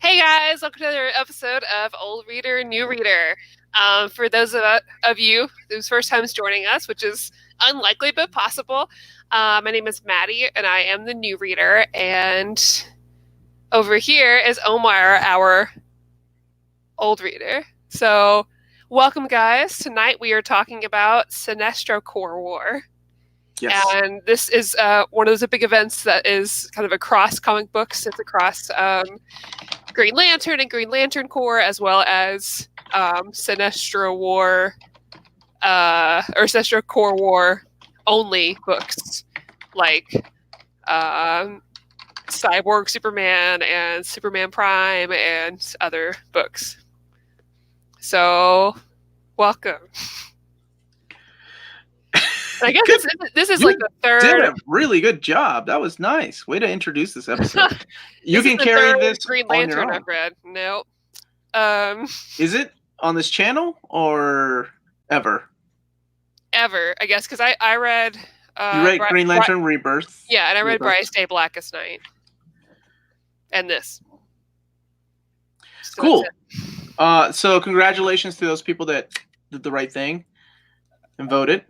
Hey guys, welcome to another episode of Old Reader, New Reader. For those of you whose first time is joining us, which is unlikely but possible, my name is Maddie and I am the new reader. And over here is Omar, our old reader. So, welcome guys. Tonight we are talking about Sinestro Core War. Yes. And this is one of those big events that is kind of across comic books. It's across Green Lantern and Green Lantern Corps, as well as Sinestro War or Sinestro Corps War only books, like Cyborg Superman and Superman Prime and other books. So, welcome. I guess this is like the third. Did a really good job. That was nice. Way to introduce this episode. You can carry this Green on your Lantern own. I've read. Nope. Is it on this channel or ever? Ever, I guess, because I read. You read Green Lantern Rebirth. Yeah, and I read Brightest Day, Blackest Night, and this. So cool. So congratulations to those people that did the right thing and voted.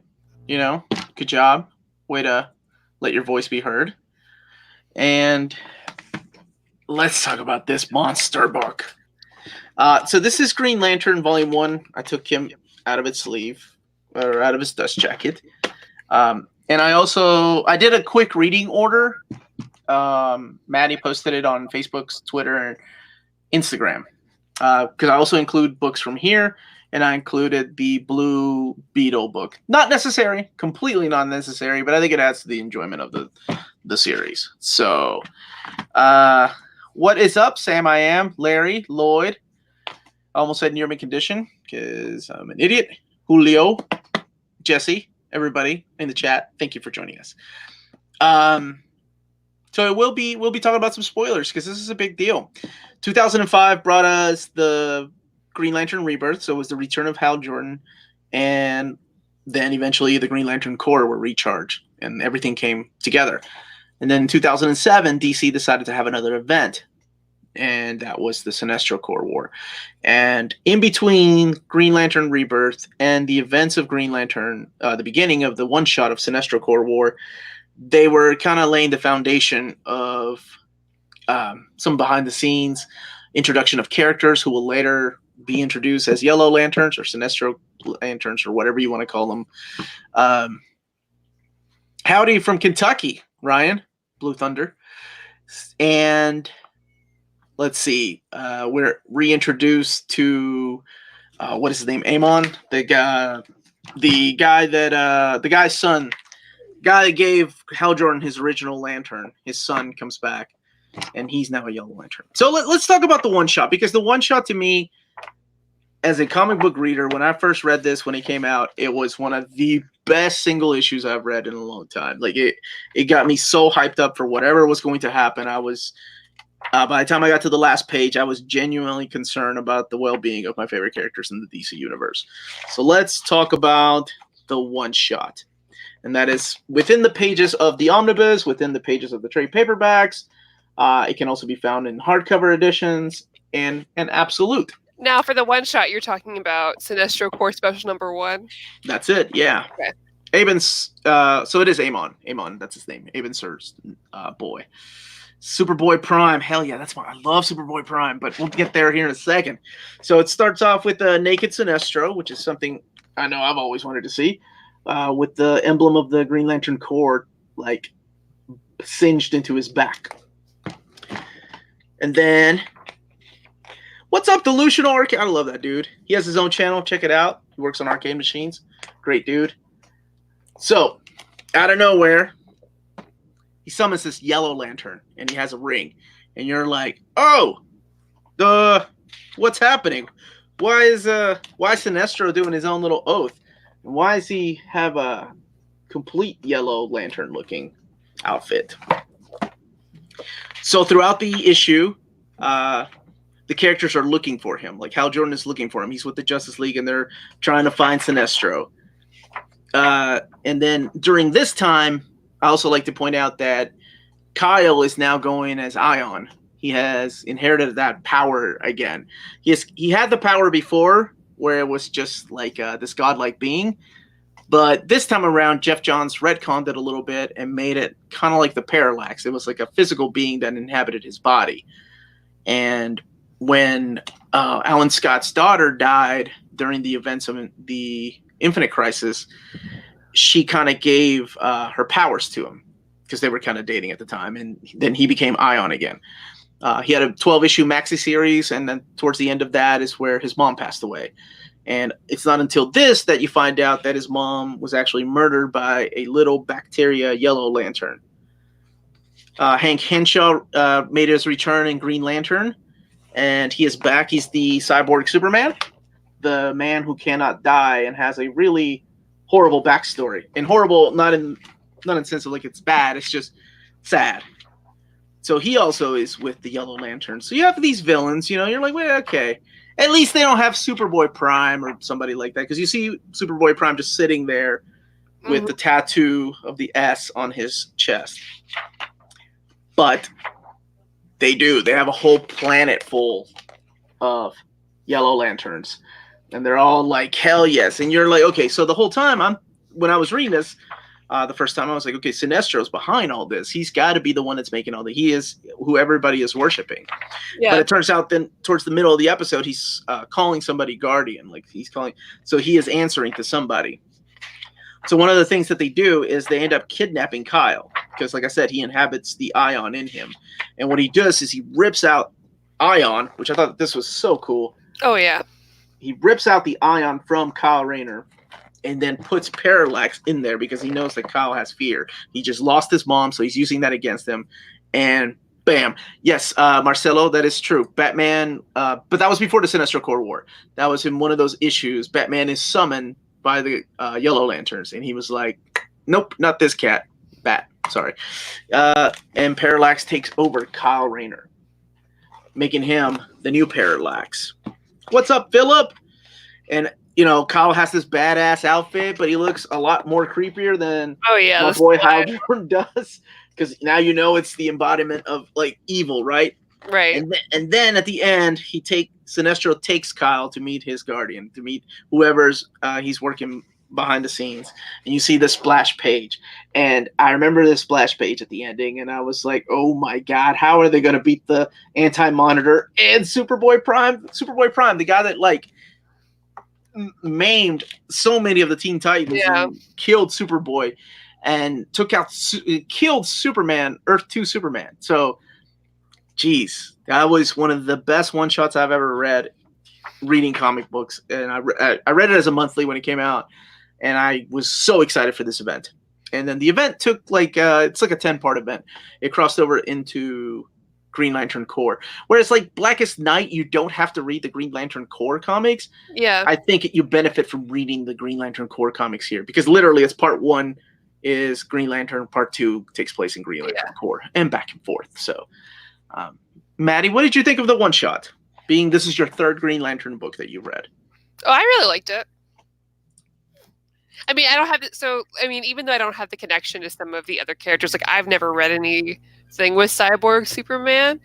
You know, good job. Way to let your voice be heard. And let's talk about this monster book. So this is Green Lantern Volume 1. I took him out of its sleeve, or out of his dust jacket. And I did a quick reading order. Maddie posted it on Facebook's Twitter and Instagram. Because I also include books from here. And I included the Blue Beetle book. Not necessary, completely not necessary, but I think it adds to the enjoyment of the series. So, what is up, Sam? I am Larry, Lloyd. I almost said near mint condition because I'm an idiot. Julio, Jesse, everybody in the chat. Thank you for joining us. So we'll be talking about some spoilers because this is a big deal. 2005 brought us the Green Lantern Rebirth, so it was the return of Hal Jordan, and then eventually the Green Lantern Corps were recharged, and everything came together. And then in 2007, DC decided to have another event, and that was the Sinestro Corps War. And in between Green Lantern Rebirth and the events of Green Lantern, the beginning of the one-shot of Sinestro Corps War, they were kind of laying the foundation of some behind-the-scenes introduction of characters who will later be introduced as Yellow Lanterns or Sinestro Lanterns or whatever you want to call them. Howdy from Kentucky, Ryan, Blue Thunder. And let's see, we're reintroduced to, what is his name? Amon, the guy's son, guy that gave Hal Jordan his original lantern. His son comes back, and he's now a Yellow Lantern. So let's talk about the one-shot, because the one-shot to me, as a comic book reader, when I first read this when it came out, it was one of the best single issues I've read in a long time. Like it got me so hyped up for whatever was going to happen. I was, by the time I got to the last page, I was genuinely concerned about the well-being of my favorite characters in the DC universe. So let's talk about the one-shot. And that is within the pages of the omnibus, within the pages of the trade paperbacks. It can also be found in hardcover editions and Absolute. Now, for the one shot, you're talking about Sinestro Corps Special Number 1. That's it, yeah. Okay. Aben's, so it is Amon. Amon, that's his name. Aben Sur's boy. Superboy Prime. Hell yeah, that's why I love Superboy Prime, but we'll get there here in a second. So it starts off with a naked Sinestro, which is something I know I've always wanted to see, with the emblem of the Green Lantern Corps, like, singed into his back. And then, what's up, Delusional Arcade? I love that dude. He has his own channel. Check it out. He works on arcade machines. Great dude. So, out of nowhere, he summons this Yellow Lantern, and he has a ring. And you're like, oh, what's happening? Why is Sinestro doing his own little oath? And why does he have a complete Yellow Lantern looking outfit? So throughout the issue, the characters are looking for him. Like Hal Jordan is looking for him. He's with the Justice League, and they're trying to find Sinestro. And then during this time, I also like to point out that Kyle is now going as Ion. he has inherited that power again. He had the power before, where it was just like this godlike being, but this time around, Jeff Johns retconned it a little bit and made it kind of like the Parallax. It was like a physical being that inhabited his body. And when Alan Scott's daughter died during the events of the Infinite Crisis, she kind of gave her powers to him because they were kind of dating at the time. And then he became Ion again. He had a 12-issue maxi series, and then towards the end of that is where his mom passed away. And it's not until this that you find out that his mom was actually murdered by a little bacteria Yellow Lantern. Hank Henshaw made his return in Green Lantern, and he is back. He's the cyborg Superman, the man who cannot die and has a really horrible backstory. And horrible, not in the sense of like it's bad, it's just sad. So he also is with the Yellow Lantern. So you have these villains, you're like, wait, okay. At least they don't have Superboy Prime or somebody like that, because you see Superboy Prime just sitting there with the tattoo of the S on his chest. But they do. They have a whole planet full of Yellow Lanterns. And they're all like, hell yes. And you're like, okay, so the whole time when I was reading this, the first time I was like, okay, Sinestro's behind all this. He's got to be the one that's making all the. He is who everybody is worshiping. Yeah. But it turns out then towards the middle of the episode, he's calling somebody Guardian. Like he's calling. So he is answering to somebody. So one of the things that they do is they end up kidnapping Kyle because, like I said, he inhabits the Ion in him. And what he does is he rips out Ion, which I thought this was so cool. Oh, yeah. He rips out the Ion from Kyle Rayner and then puts Parallax in there because he knows that Kyle has fear. He just lost his mom, so he's using that against him. And bam. Yes, Marcelo, that is true. Batman, but that was before the Sinestro Corps War. That was in one of those issues. Batman is summoned by the Yellow Lanterns, and he was like, nope, not this cat. Bat, sorry. And Parallax takes over Kyle Rayner, making him the new Parallax. What's up, Philip? And Kyle has this badass outfit, but he looks a lot more creepier than my boy Hal Jordan does. Because now it's the embodiment of like evil, right? Right. And then at the end, Sinestro takes Kyle to meet his guardian, to meet whoever's he's working behind the scenes. And you see the splash page. And I remember this splash page at the ending, and I was like, oh my God, how are they going to beat the Anti-Monitor and Superboy Prime? Superboy Prime, the guy that like maimed so many of the Teen Titans and killed Superboy and killed Superman, Earth 2 Superman. So, geez, that was one of the best one-shots I've ever read reading comic books. And I read it as a monthly when it came out, and I was so excited for this event. And then the event took it's like a 10-part event. It crossed over into Green Lantern Corps. Whereas like Blackest Night, you don't have to read the Green Lantern Corps comics. Yeah. I think you benefit from reading the Green Lantern Corps comics here because literally it's part 1 is Green Lantern, part 2 takes place in Green Lantern Corps and back and forth. So, Maddie, what did you think of the one-shot? Being this is your 3rd Green Lantern book that you read. Oh, I really liked it. I mean, even though I don't have the connection to some of the other characters, like I've never read anything with Cyborg Superman.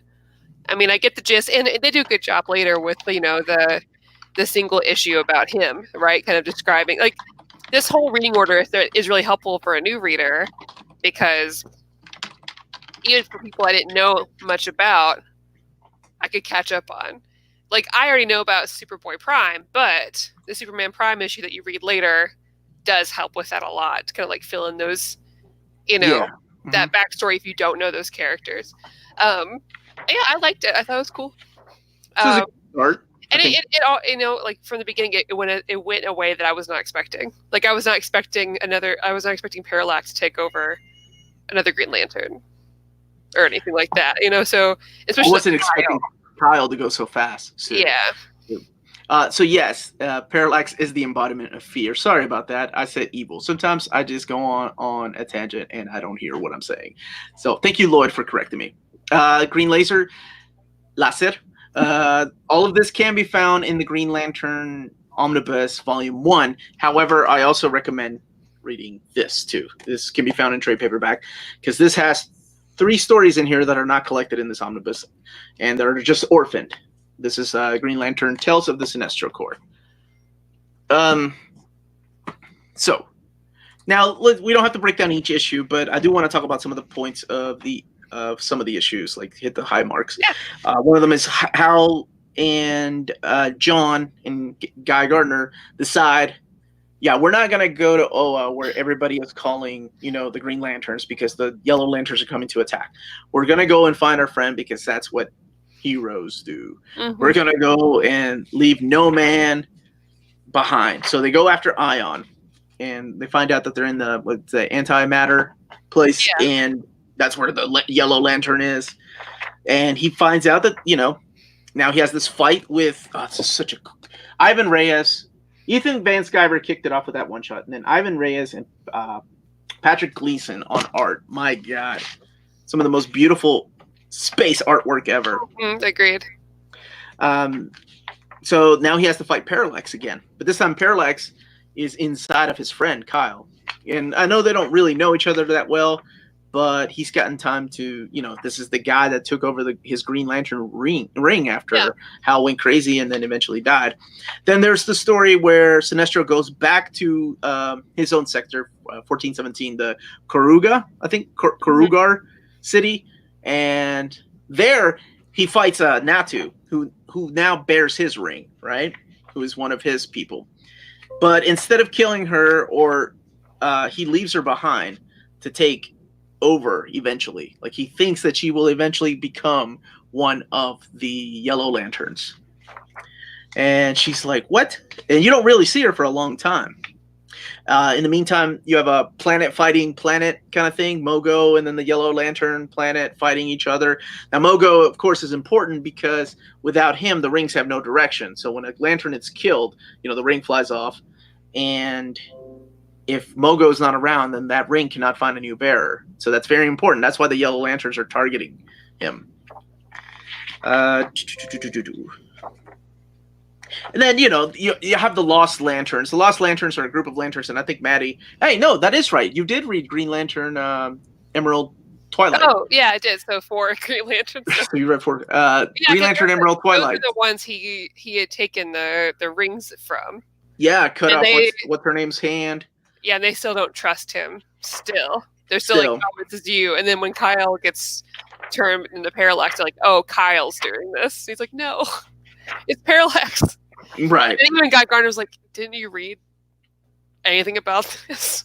I mean, I get the gist, and they do a good job later with the single issue about him, right? Kind of describing like this whole reading order is really helpful for a new reader because even for people I didn't know much about, I could catch up on. Like I already know about Superboy Prime, but the Superman Prime issue that you read later does help with that a lot to kind of like fill in those, that backstory if you don't know those characters. I liked it. I thought it was cool. Art. And it all, like from the beginning, it went in a way that I was not expecting. Like I was not expecting Parallax to take over another Green Lantern or anything like that. So especially I wasn't expecting Kyle to go so fast. So. Yeah. So yes, Parallax is the embodiment of fear. Sorry about that. I said evil. Sometimes I just go on a tangent and I don't hear what I'm saying. So thank you, Lloyd, for correcting me. Green Laser. All of this can be found in the Green Lantern Omnibus Volume 1. However, I also recommend reading this too. This can be found in trade paperback because this has 3 stories in here that are not collected in this omnibus, and they're just orphaned. This is Green Lantern Tales of the Sinestro Corps. So now we don't have to break down each issue, but I do want to talk about some of the points of some of the issues, like hit the high marks. Yeah. One of them is Hal and John and Guy Gardner decide, yeah, we're not going to go to Oa where everybody is calling, the Green Lanterns because the Yellow Lanterns are coming to attack. We're going to go and find our friend because that's what heroes do. Mm-hmm. We're going to go and leave no man behind. So they go after Ion, and they find out that they're in the antimatter place, and that's where the Yellow Lantern is. And he finds out that, now he has this fight with Ivan Reyes. Ethan Van Sciver kicked it off with that one shot, and then Ivan Reyes and Patrick Gleason on art. My God, some of the most beautiful space artwork ever. Agreed. So now he has to fight Parallax again, but this time Parallax is inside of his friend Kyle, and I know they don't really know each other that well, but he's gotten time to, this is the guy that took over his Green Lantern ring after Hal went crazy and then eventually died. Then there's the story where Sinestro goes back to his own sector, 1417, the Koruga, I think, Korugar city, and there he fights Natu, who now bears his ring, right? Who is one of his people. But instead of killing her, or he leaves her behind to take over eventually. Like, he thinks that she will eventually become one of the Yellow Lanterns. And she's like, what? And you don't really see her for a long time. In the meantime, you have a planet fighting planet kind of thing, Mogo and then the Yellow Lantern planet fighting each other. Now, Mogo, of course, is important because without him, the rings have no direction. So when a lantern is killed, the ring flies off. And if Mogo's not around, then that ring cannot find a new bearer. So that's very important. That's why the Yellow Lanterns are targeting him. And then, you have the Lost Lanterns. The Lost Lanterns are a group of lanterns, and I think Maddie... Hey, no, that is right. You did read Green Lantern Emerald Twilight. Oh, yeah, I did. So 4 Green Lanterns. So you read 4. Green Lantern Emerald Twilight. Those are the ones he had taken the rings from. Yeah, cut off what's her name's hand. Yeah, and they still don't trust him. Still. They're still like, oh, this is you. And then when Kyle gets turned into Parallax, they're like, oh, Kyle's doing this. He's like, no, it's Parallax. Right. And even Guy Gardner's like, didn't you read anything about this?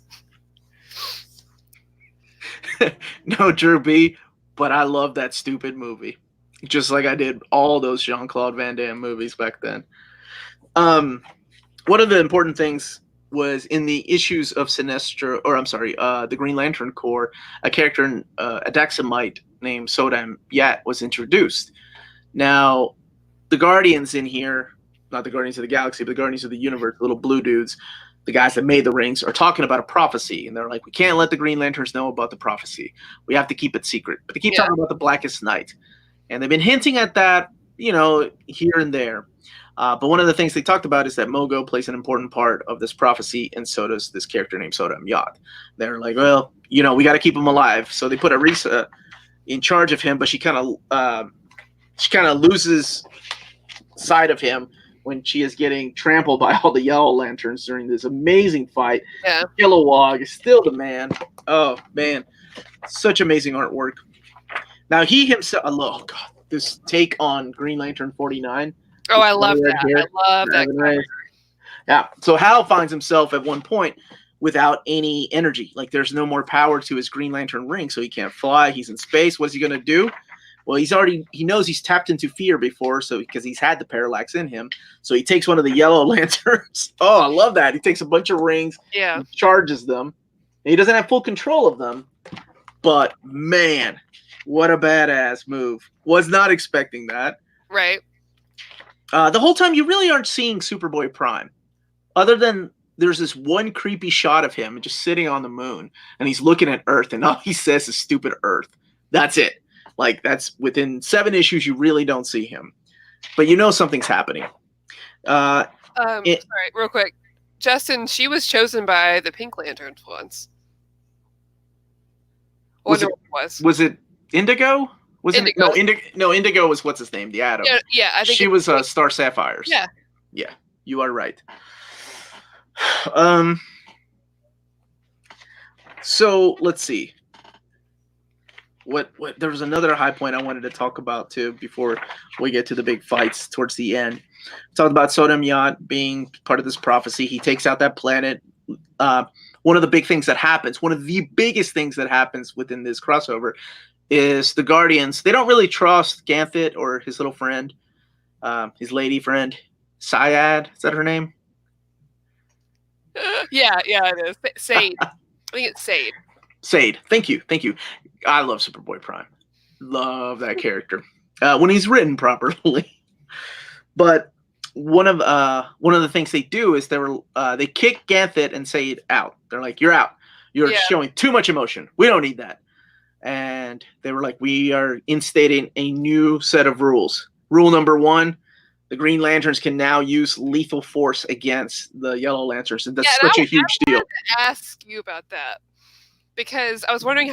No, Drew B, but I love that stupid movie. Just like I did all those Jean-Claude Van Damme movies back then. One of the important things was in the issues of Sinestro, the Green Lantern Corps, a character, a Daxamite named Sodam Yat, was introduced. Now, the Guardians in here, not the Guardians of the Galaxy, but the Guardians of the Universe, little blue dudes, the guys that made the rings, are talking about a prophecy. And they're like, we can't let the Green Lanterns know about the prophecy. We have to keep it secret. But they keep talking about the Blackest Night. And they've been hinting at that, here and there. But one of the things they talked about is that Mogo plays an important part of this prophecy, and so does this character named Sodam Yat. They're like, well, we got to keep him alive. So they put Arisa in charge of him, but she kind of loses sight of him when she is getting trampled by all the Yellow Lanterns during this amazing fight. Yeah. Kilowog is still the man. Oh, man. Such amazing artwork. Now, he himself, oh, God, this take on Green Lantern 49. Oh, I love that. I love that. Yeah. So Hal finds himself at one point without any energy. Like, there's no more power to his Green Lantern ring, so he can't fly. He's in space. What's he going to do? Well, he knows he's tapped into fear before, so because he's had the Parallax in him. So he takes one of the Yellow Lanterns. Oh, I love that. He takes a bunch of rings, charges them. And he doesn't have full control of them. But, man, what a badass move. Was not expecting that. Right. The whole time, you really aren't seeing Superboy Prime. Other than there's this one creepy shot of him just sitting on the moon, and he's looking at Earth, and all he says is stupid Earth. That's it. Like, that's within 7 issues, you really don't see him. But something's happening. Sorry, real quick. Justin, she was chosen by the Pink Lanterns once. Was it Indigo? Wasn't it? Indigo. No, Indigo was what's his name? The Atom. Yeah, I think she was Star Sapphires. Yeah. Yeah, you are right. So let's see. What there was another high point I wanted to talk about too before we get to the big fights towards the end. Talked about Sodom Yat being part of this prophecy. He takes out that planet. One of the big things that happens, one of the biggest things that happens within this crossover, is the Guardians. They don't really trust Ganthet or his little friend, his lady friend, Syad. Is that her name? Yeah, it is. Sade. I think it's Sade. Sade. Thank you. I love Superboy Prime. Love that character when he's written properly. But one of the things they do is they kick Ganthet and Sade out. They're like, "You're out. You're showing too much emotion. We don't need that." And they were like, "We are instating a new set of rules. Rule number 1: the Green Lanterns can now use lethal force against the Yellow Lanterns," and that's such a huge deal. I wanted to ask you about that because I was wondering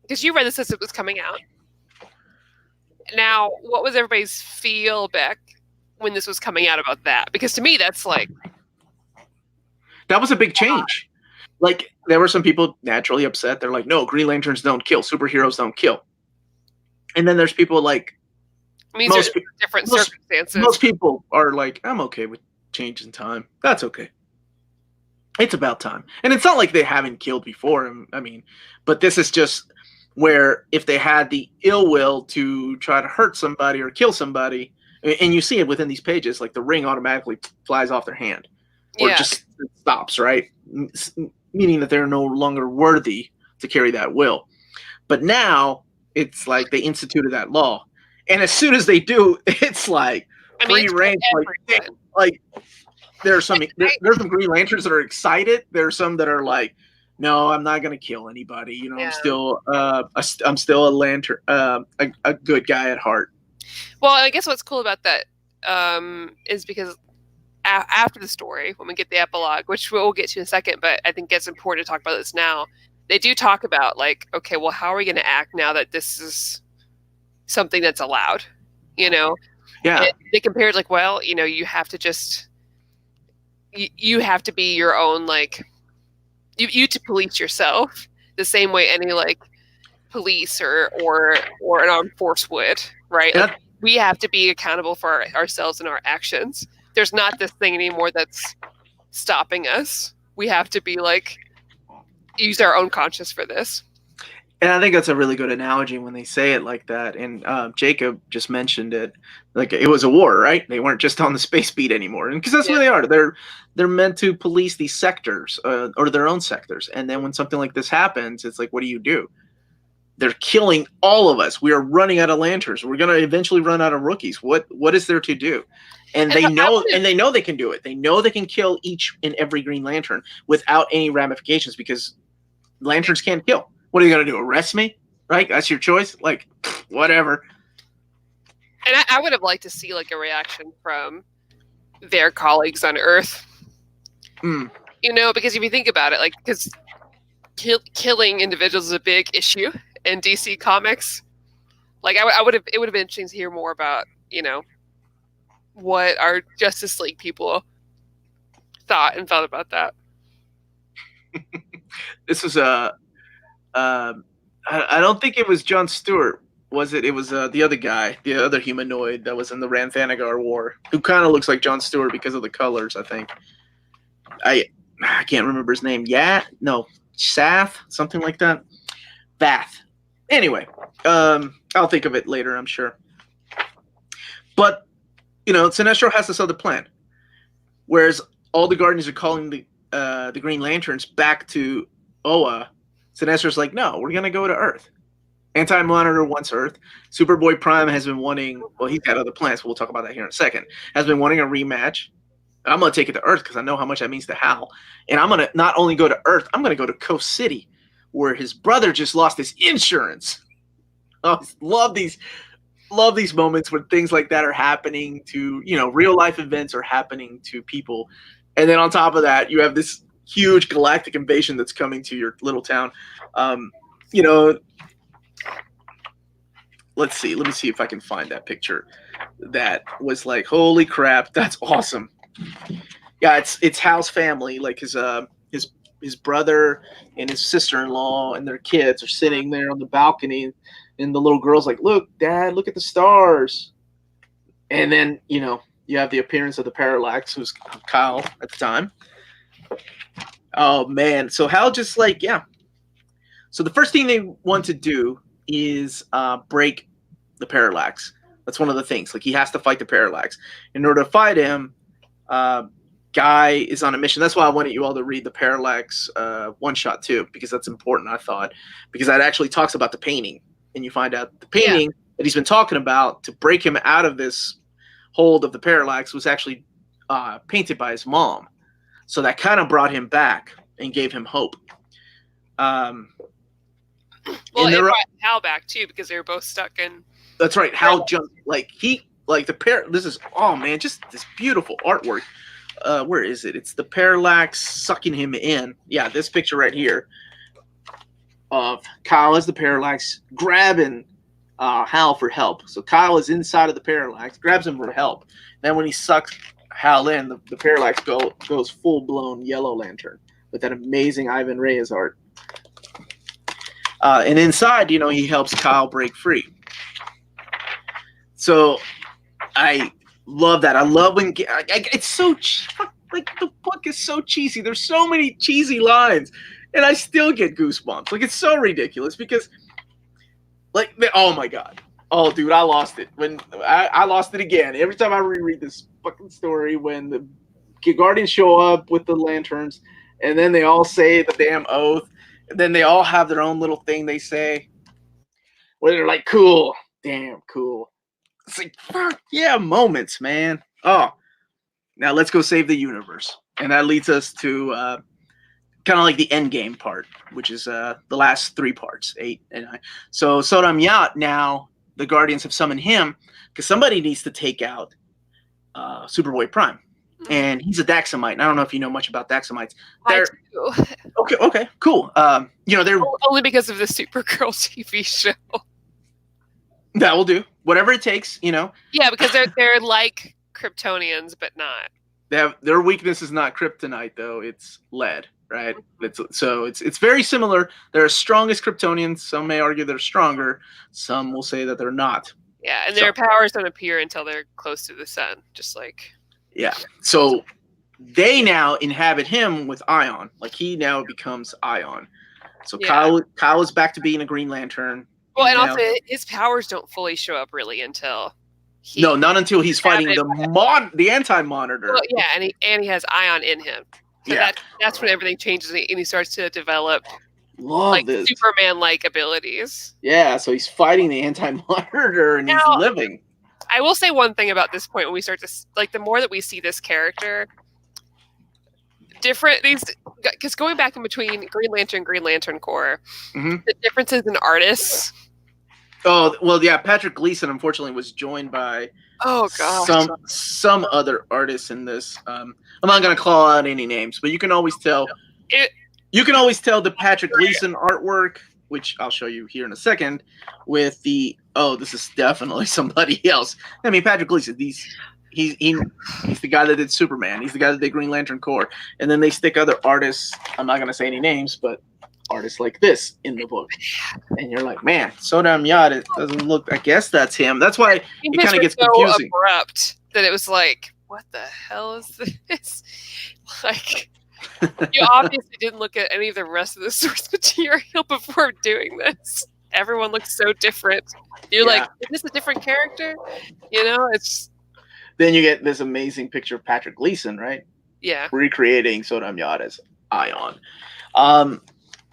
because you read this as it was coming out. Now, what was everybody's feel back when this was coming out about that? Because to me, that's like that was a big change. Like there were some people naturally upset. They're like, "No, Green Lanterns don't kill. Superheroes don't kill." And then there's people like. I mean, there's different circumstances. Most people are like, "I'm okay with change in time. That's okay. It's about time." And it's not like they haven't killed before. I mean, but this is just where if they had the ill will to try to hurt somebody or kill somebody, and you see it within these pages, like the ring automatically flies off their hand or just stops, right? Meaning that they're no longer worthy to carry that will. But now it's like they instituted that law. And as soon as they do, it's like free reign. Like there's some Green Lanterns that are excited. There's some that are like, "No, I'm not gonna kill anybody. You know, I'm still a lantern, a good guy at heart." Well, I guess what's cool about that is because after the story, when we get the epilogue, which we'll get to in a second, but I think it's important to talk about this now. They do talk about like, okay, well, how are we going to act now that this is something that's allowed, Yeah. And they compared like, well, you have to just, you have to be your own, like, you to police yourself the same way any like police or an armed force would, right? Like, we have to be accountable for ourselves and our actions. There's not this thing anymore that's stopping us. We have to be like, use our own conscience for this. And I think that's a really good analogy when they say it like that. And Jacob just mentioned it, like it was a war, right? They weren't just on the space beat anymore, and because that's what they are. They're meant to police these sectors or their own sectors. And then when something like this happens, it's like, what do? They're killing all of us. We are running out of lanterns. We're going to eventually run out of rookies. What is there to do? And they know they can do it. They know they can kill each and every Green Lantern without any ramifications because lanterns can't kill. What are you going to do? Arrest me? Right? That's your choice? Like, whatever. And I would have liked to see like a reaction from their colleagues on Earth. Because if you think about it, like, because killing individuals is a big issue in DC Comics. Like, it would have been interesting to hear more about, what our Justice League people thought about that. This was I don't think it was Jon Stewart, was it? It was the other guy, the other humanoid that was in the Ranthanagar War, who kind of looks like Jon Stewart because of the colors, I think. I can't remember his name. Sath, something like that. Vath. Anyway, I'll think of it later, I'm sure. But, Sinestro has this other plan, whereas all the Guardians are calling the Green Lanterns back to Oa. Sinestro's like, no, we're going to go to Earth. Anti-Monitor wants Earth. Superboy Prime has been wanting, well, he's got other plans, but we'll talk about that here in a second, has been wanting a rematch. I'm going to take it to Earth because I know how much that means to Hal. And I'm going to not only go to Earth, I'm going to go to Coast City, where his brother just lost his insurance. I love these moments when things like that are happening to, real life events are happening to people. And then on top of that, you have this huge galactic invasion that's coming to your little town. let's see. Let me see if I can find that picture. That was like, holy crap, that's awesome. Yeah, it's Hal's family, like his brother and his sister-in-law and their kids are sitting there on the balcony, and the little girl's like, "Look, Dad, look at the stars." And then you have the appearance of the Parallax, who's Kyle at the time. Oh man, so Hal just like So the first thing they want to do is break the Parallax. That's one of the things. Like he has to fight the Parallax. In order to fight him, Guy is on a mission. That's why I wanted you all to read the Parallax one shot too, because that's important. I thought because that actually talks about the painting, and you find out the painting that he's been talking about to break him out of this hold of the Parallax was actually painted by his mom. So that kind of brought him back and gave him hope. Well, it brought Hal back too because they were both stuck in. That's right. Hal jumped This is just this beautiful artwork. Where is it? It's the Parallax sucking him in. Yeah, this picture right here of Kyle as the Parallax grabbing Hal for help. So Kyle is inside of the Parallax, grabs him for help. Then when he sucks Hal in, the Parallax goes full blown Yellow Lantern with that amazing Ivan Reyes art. And inside, he helps Kyle break free. So I love that. I love when it's so like the book is so cheesy. There's so many cheesy lines, and I still get goosebumps. Like it's so ridiculous because, oh my god, oh dude, I lost it when I lost it again. Every time I reread this fucking story, when the Guardians show up with the lanterns, and then they all say the damn oath, and then they all have their own little thing they say, where they're like, "Cool, damn cool." It's like, fuck yeah, moments, man. Oh, now let's go save the universe. And that leads us to kind of like the Endgame part, which is the last 3 parts, 8 and 9. So Sodam Yat, now the Guardians have summoned him because somebody needs to take out Superboy Prime. And he's a Daxamite. And I don't know if you know much about Daxamites. I do. Okay, cool. They're only because of the Supergirl TV show. That will do. Whatever it takes, Yeah, because they're like Kryptonians, but not. Their weakness is not kryptonite though; it's lead, right? It's very similar. They're as strong as Kryptonians. Some may argue they're stronger. Some will say that they're not. Yeah, and their powers don't appear until they're close to the sun, just like. Yeah. So they now inhabit him with Ion. Like he now becomes Ion. So Kyle is back to being a Green Lantern. Well, and also his powers don't fully show up really until not until he's fighting the anti-monitor. Well, yeah, and he has Ion in him. So that's when everything changes and he starts to develop Superman-like abilities. Yeah, so he's fighting the anti-monitor and he's living. I will say one thing about this point when we start to the more that we see this character, because going back in between Green Lantern Corps, the differences in artists. Oh well, yeah. Patrick Gleason unfortunately was joined by some other artists in this. I'm not going to call out any names, but you can always tell. You can always tell the Patrick Gleason artwork, which I'll show you here in a second, with the this is definitely somebody else. I mean, Patrick Gleason. He's the guy that did Superman. He's the guy that did Green Lantern Corps. And then they stick other artists. I'm not going to say any names, but artists like this in the book. And you're like, man, Sodam Yat, it doesn't look, I guess that's him. That's why it kind of gets confusing. So abrupt that it was like, what the hell is this? Like, you obviously didn't look at any of the rest of the source material before doing this. Everyone looks so different. You're like, is this a different character? It's... Then you get this amazing picture of Patrick Gleason, right? Yeah. Recreating Sodam Yat as Ion.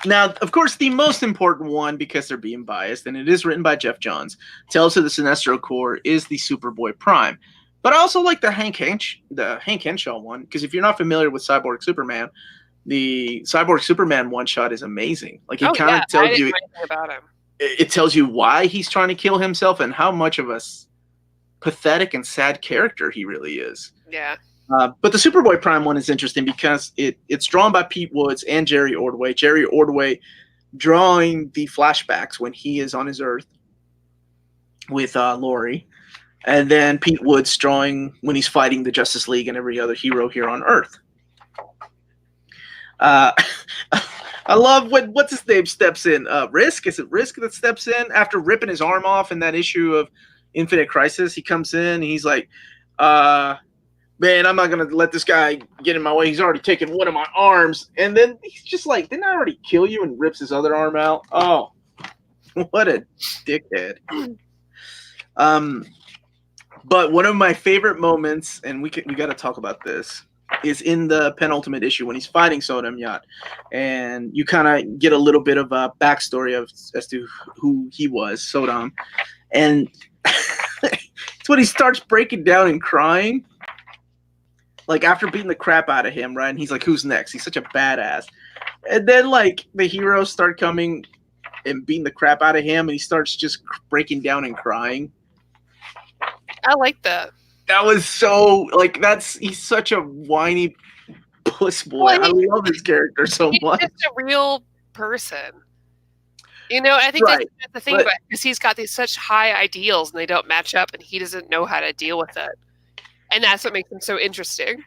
Now, of course, the most important one, because they're being biased, and it is written by Jeff Johns, Tales of the Sinestro Corps is the Superboy Prime. But I also like the Hank Henshaw one, because if you're not familiar with Cyborg Superman, the Cyborg Superman one-shot is amazing. Like, it kind of tells you about him. It tells you why he's trying to kill himself and how much of a pathetic and sad character he really is. Yeah. But the Superboy Prime one is interesting because it's drawn by Pete Woods and Jerry Ordway. Jerry Ordway drawing the flashbacks when he is on his Earth. with Lori, and then Pete Woods drawing when he's fighting the Justice League and every other hero here on Earth. Uh, I love when what's his name steps in. Risk, is it Risk that steps in after ripping his arm off in that issue of Infinite Crisis? He comes in and he's like, "Man, I'm not gonna let this guy get in my way. He's already taken one of my arms." And then he's just like, "Didn't I already kill you?" And rips his other arm out. Oh, what a dickhead. But one of my favorite moments, and we got to talk about this, is in the penultimate issue when he's fighting Sodam Yacht, and you kind of get a little bit of a backstory as to who he was, Sodam, and it's when he starts breaking down and crying, like after beating the crap out of him, right? And he's like, "Who's next?" He's such a badass, and then like the heroes start coming and beating the crap out of him, and he starts just breaking down and crying. I like that. That was so like he's such a whiny puss boy. Well, I love his character so he's much. just a real person. You know, I think Right, that's the thing about it, because he's got these such high ideals and they don't match up, and he doesn't know how to deal with it. And that's what makes him so interesting,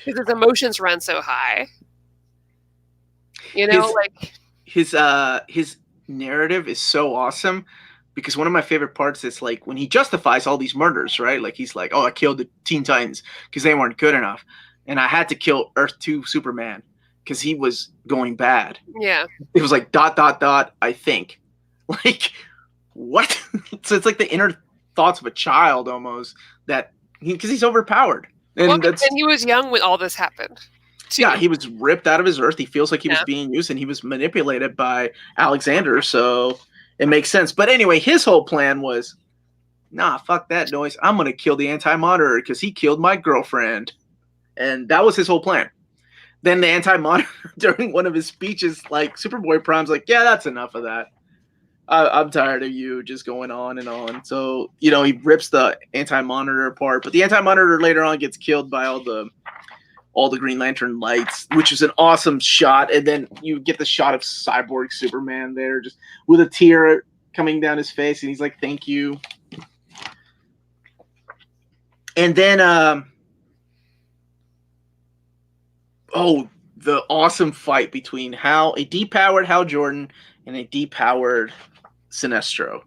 because his emotions run so high. You know, his narrative is so awesome, because one of my favorite parts is like when he justifies all these murders, right? Like he's like, "Oh, I killed the Teen Titans because they weren't good enough, and I had to kill Earth 2 Superman because he was going bad." Yeah. It was like ... I think. Like, what? So it's like the inner thoughts of a child almost, that because he's overpowered. And and he was young when all this happened. Too. Yeah, he was ripped out of his Earth. He feels like he was being used, and he was manipulated by Alexander, so it makes sense. But anyway, his whole plan was, "Nah, fuck that noise. I'm going to kill the Anti-Monitor because he killed my girlfriend." And that was his whole plan. Then the Anti-Monitor, during one of his speeches, like, Superboy Prime's like, "Yeah, that's enough of that. I'm tired of you just going on and on." So, you know, he rips the Anti-Monitor apart. But the Anti-Monitor later on gets killed by all the Green Lantern lights, which is an awesome shot. And then you get the shot of Cyborg Superman there, just with a tear coming down his face, and he's like, "Thank you." And then, the awesome fight between a depowered Hal Jordan and a depowered Sinestro.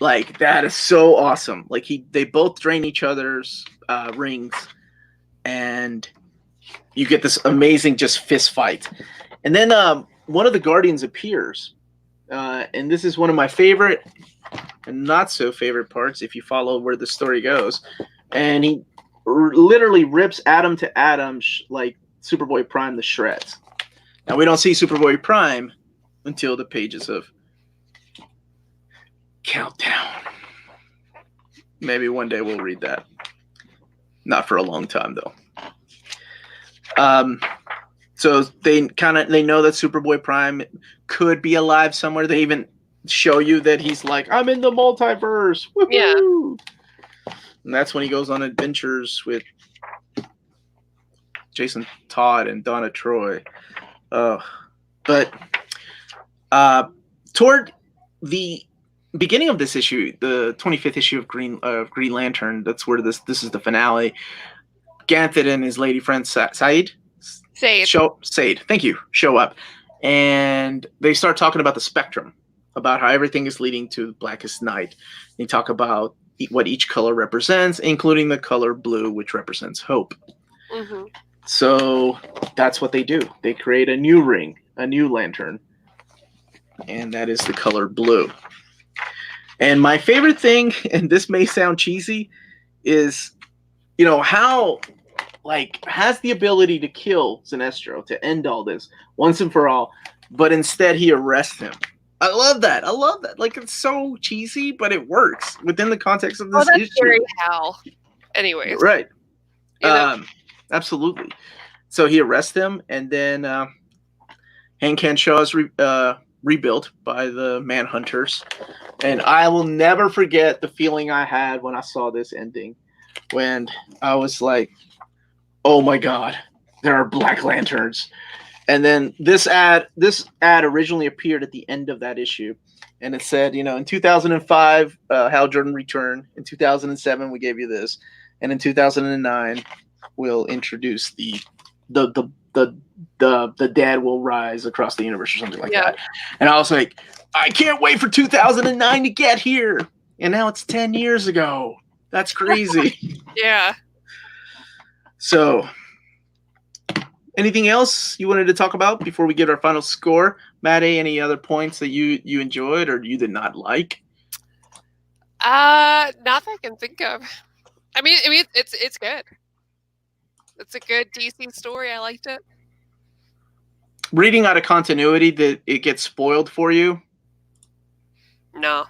Like, that is so awesome. Like, they both drain each other's rings, and you get this amazing just fist fight. And then one of the Guardians appears, and this is one of my favorite and not so favorite parts if you follow where the story goes. And he literally rips atom to atom like Superboy Prime to shreds. Now, we don't see Superboy Prime until the pages of Countdown. Maybe one day we'll read that. Not for a long time, though. So they know that Superboy Prime could be alive somewhere. They even show you that he's like, "I'm in the multiverse." Woo-hoo! Yeah. And that's when he goes on adventures with Jason Todd and Donna Troy. But toward the beginning of this issue, the 25th issue of Green Lantern, that's where this is the finale. Ganthet and his lady friend Sade. Thank you. Show up, and they start talking about the spectrum, about how everything is leading to Blackest Night. They talk about what each color represents, including the color blue, which represents hope. Mm-hmm. So that's what they do. They create a new ring, a new lantern, and that is the color blue. And my favorite thing, and this may sound cheesy, is, you know, how has the ability to kill Sinestro, to end all this once and for all, but instead he arrests him. I love that. Like, it's so cheesy, but it works within the context of this issue. Very Hal. Anyways. Right. Absolutely. So he arrests him, and then Hank Henshaw is rebuilt by the Manhunters. And I will never forget the feeling I had when I saw this ending, when I was like, "Oh my God, there are Black Lanterns." And then this ad originally appeared at the end of that issue, and it said, in 2005, Hal Jordan returned. In 2007, we gave you this, and in 2009, we'll introduce the dad will rise across the universe or something like that. And I was like, I can't wait for 2009 to get here, and now it's 10 years ago. That's crazy. Yeah. So, anything else you wanted to talk about before we get our final score? Maddie, any other points that you enjoyed or you did not like? Not that I can think of. I mean, it's good. It's a good DC story. I liked it. Reading out of continuity, that it gets spoiled for you? No.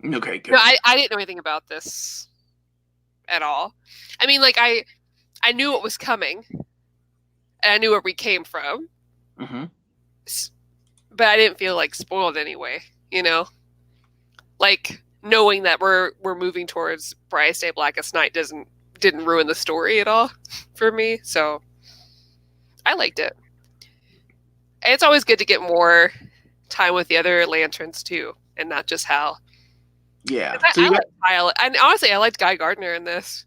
Okay, good. No, I didn't know anything about this at all. I mean, like, I knew what was coming, and I knew where we came from, Mm-hmm. but I didn't feel like spoiled anyway. Like knowing that we're moving towards Brightest Day, Blackest Night didn't ruin the story at all for me. So I liked it. And it's always good to get more time with the other Lanterns too, and not just Hal. Yeah. I liked Kyle, and honestly, I liked Guy Gardner in this.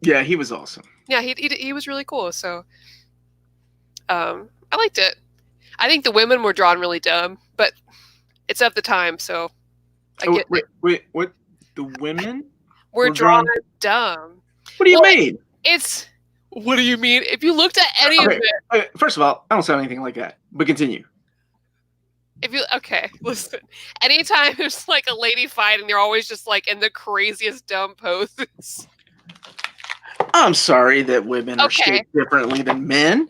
Yeah, he was awesome. Yeah, he was really cool. So, I liked it. I think the women were drawn really dumb, but it's of the time, so I get it. Wait, what? The women were drawn dumb. What do you mean? What do you mean? If you looked at any of it, okay, first of all, I don't sound anything like that. But continue. Listen. Anytime there's like a lady fighting, they're always just like in the craziest dumb poses. I'm sorry that women are shaped differently than men.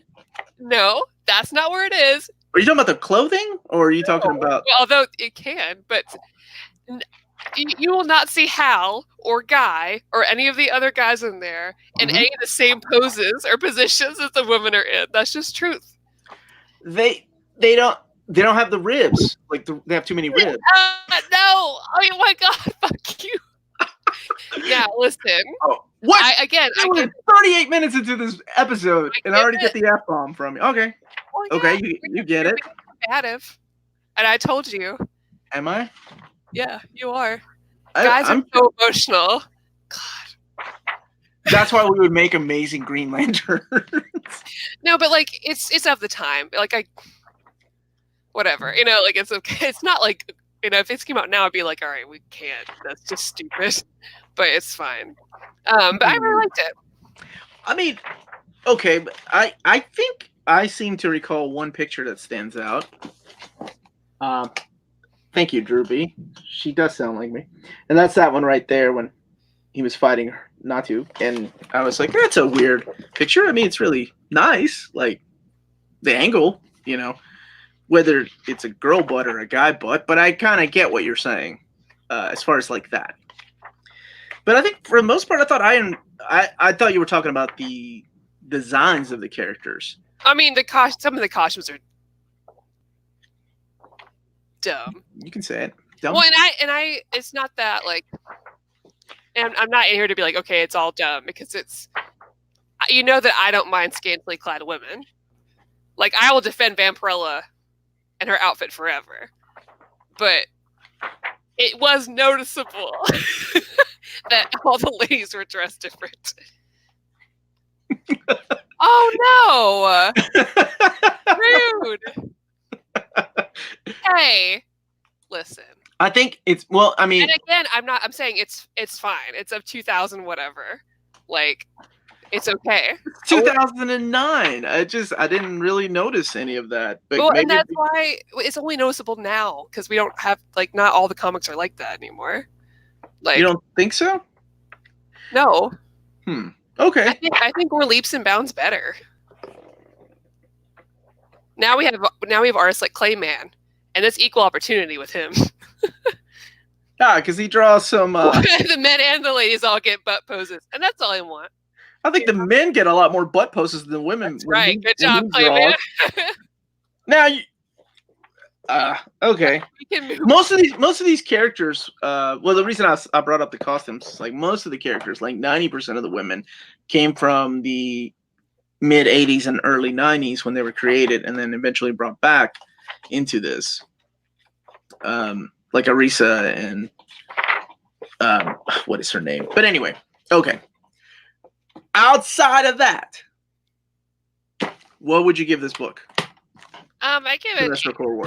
No, that's not where it is. Are you talking about the clothing, or are you talking about? Well, although it can, but you will not see Hal or Guy or any of the other guys in there in any of the same poses or positions that the women are in. That's just truth. They don't have the ribs. Like they have too many ribs. No. Oh my God. Fuck you. Yeah, listen. Oh, what? I get 38 minutes into this episode, and I already get the F-bomb from you. Okay. Well, yeah, okay, you get it. Combative. And I told you. Am I? Yeah, you are. Guys are so emotional. God. That's why we would make amazing Green Lanterns. No, but like it's of the time. Like whatever. Like it's okay. It's not like if this came out now, I'd be like, all right, we can't. That's just stupid. But it's fine. But I really liked it. I mean, okay, but I think I seem to recall one picture that stands out. Thank you, Drew B. She does sound like me. And that's that one right there when he was fighting Natu. And I was like, that's a weird picture. I mean, it's really nice. Like, the angle, whether it's a girl butt or a guy butt. But I kind of get what you're saying as far as like that. But I think for the most part, I thought you were talking about the designs of the characters. I mean, some of the costumes are dumb. You can say it. Dumb. Well, and I it's not that like, and I'm not in here to be like, okay, it's all dumb, because it's, that I don't mind scantily clad women. Like, I will defend Vampirella and her outfit forever, but it was noticeable that all the ladies were dressed different. Oh no! Rude. Hey, listen. I think it's I mean, and again, I'm saying it's fine. It's of 2000 whatever. Like, it's okay. 2009. I didn't really notice any of that. But well, and that's why it's only noticeable now, because we don't have not all the comics are like that anymore. Like, you don't think so? No. Okay. I think we're leaps and bounds better. Now we have artists like Clayman, and it's equal opportunity with him. Because he draws some. The men and the ladies all get butt poses, and that's all I want. I think the men get a lot more butt poses than the women. That's right. Good job, Clayman. Now you. Okay. Most of these characters. Well, the reason I brought up the costumes is like most of the characters, like 90% of the women, came from the mid 80s and early 90s when they were created, and then eventually brought back into this. like Arisa and what is her name? But anyway, okay. Outside of that, what would you give this book? I give it Sinestro Cold War.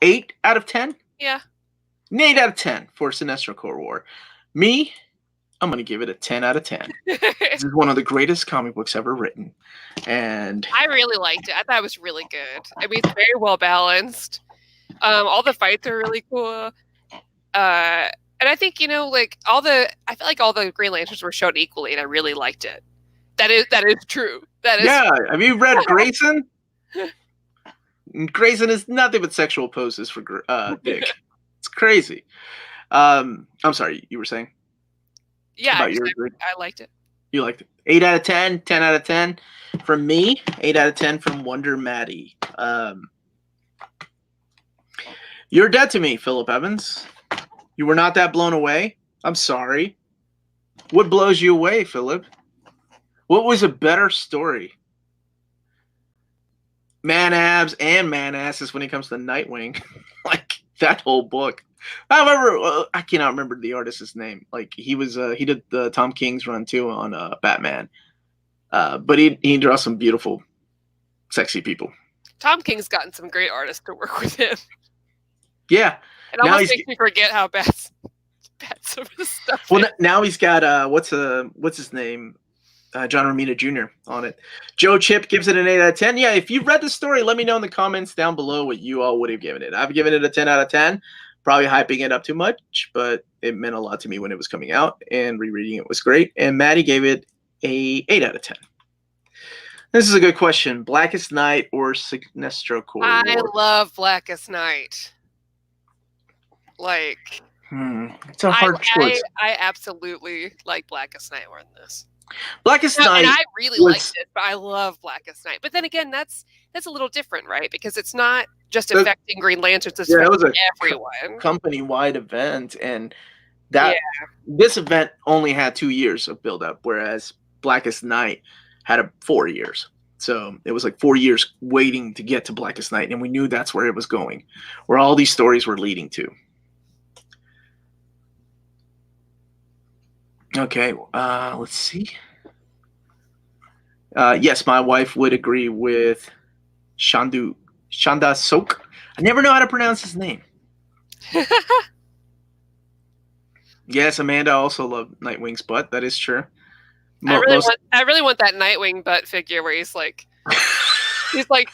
8 out of 10? Yeah. An 8 out of 10 for Sinestro Cold War. Me, I'm going to give it a 10 out of 10. This is one of the greatest comic books ever written. And I really liked it. I thought it was really good. I mean, it's very well balanced. All the fights are really cool. And I think, like I feel like all the Green Lanterns were shown equally, and I really liked it. That is true. That is. Yeah, have you read Grayson? Grayson is nothing but sexual poses for Dick. It's crazy. I'm sorry, you were saying? Yeah, I liked it. You liked it. 8 out of 10, 10 out of 10. From me, 8 out of 10 from Wonder Maddie. You're dead to me, Philip Evans. You were not that blown away? I'm sorry. What blows you away, Philip? What was a better story? Man abs and man asses when it comes to Nightwing. Like, that whole book. However, I cannot remember the artist's name. Like, he did the Tom King's run too on Batman. But he draws some beautiful, sexy people. Tom King's gotten some great artists to work with him. Yeah. It almost makes me forget how bad some of the stuff Well, is. now he's got, what's his name? John Romita Jr. on it. Joe Chip gives it an 8 out of 10. Yeah, if you've read the story, let me know in the comments down below what you all would have given it. I've given it a 10 out of 10. Probably hyping it up too much, but it meant a lot to me when it was coming out, and rereading it was great. And Maddie gave it a 8 out of 10. This is a good question. Blackest Night or Sinestro Cold War? I love Blackest Night. Like, it's a hard choice. I absolutely like Blackest Night more than this. Blackest Night, and I really liked it, but I love Blackest Night. But then again, that's a little different, right? Because it's not just affecting Green Lanterns; it's affecting everyone. Company-wide event, and this event only had 2 years of build-up, whereas Blackest Night had 4 years. So it was like 4 years waiting to get to Blackest Night, and we knew that's where it was going, where all these stories were leading to. Okay, let's see. Yes, my wife would agree with Shanda Sok. I never know how to pronounce his name. Yes, Amanda also loved Nightwing's butt. That is true. I really want that Nightwing butt figure where he's like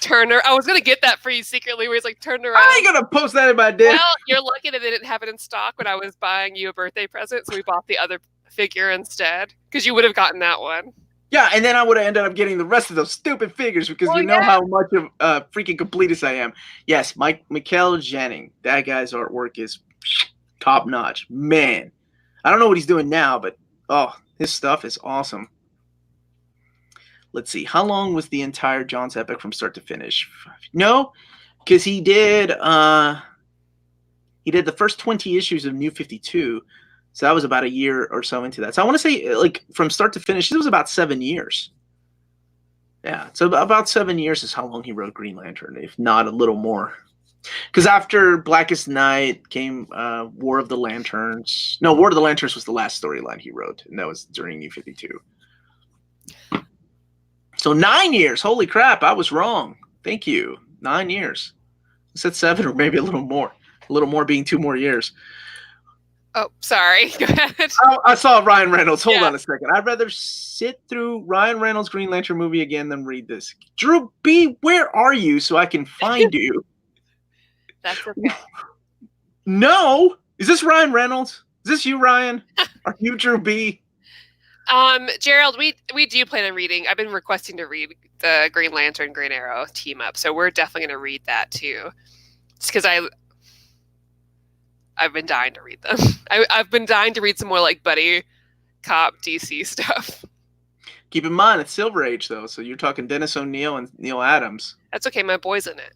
Turner. I was gonna get that for you secretly, where he's like turned around. I ain't gonna post that in my day. Well, you're lucky that they didn't have it in stock when I was buying you a birthday present, so we bought the other figure instead, because you would have gotten that one. Yeah, and then I would have ended up getting the rest of those stupid figures, because you know how much of a freaking completist I am. Yes, Mikel Janin, that guy's artwork is top notch. Man, I don't know what he's doing now, but his stuff is awesome. Let's see, how long was the entire John's epic from start to finish? No, because he did the first 20 issues of New 52. So that was about a year or so into that. So I want to say, like, from start to finish, it was about 7 years. Yeah, so about 7 years is how long he wrote Green Lantern, if not a little more. Because after Blackest Night came War of the Lanterns. No, War of the Lanterns was the last storyline he wrote, and that was during New 52. So 9 years. Holy crap, I was wrong. Thank you. 9 years. I said 7 or maybe a little more. A little more being 2 more years. Oh, sorry. Go ahead. I saw Ryan Reynolds. Hold on a second. I'd rather sit through Ryan Reynolds' Green Lantern movie again than read this. Drew B., where are you so I can find you? That's okay. No. Is this Ryan Reynolds? Is this you, Ryan? Are you Drew B.? Gerald, we do plan on reading. I've been requesting to read the Green Lantern, Green Arrow team up, so we're definitely going to read that too. Just because I've been dying to read them. I've been dying to read some more like buddy cop DC stuff. Keep in mind, it's Silver Age, though, so you're talking Dennis O'Neil and Neil Adams. That's okay. My boy's in it.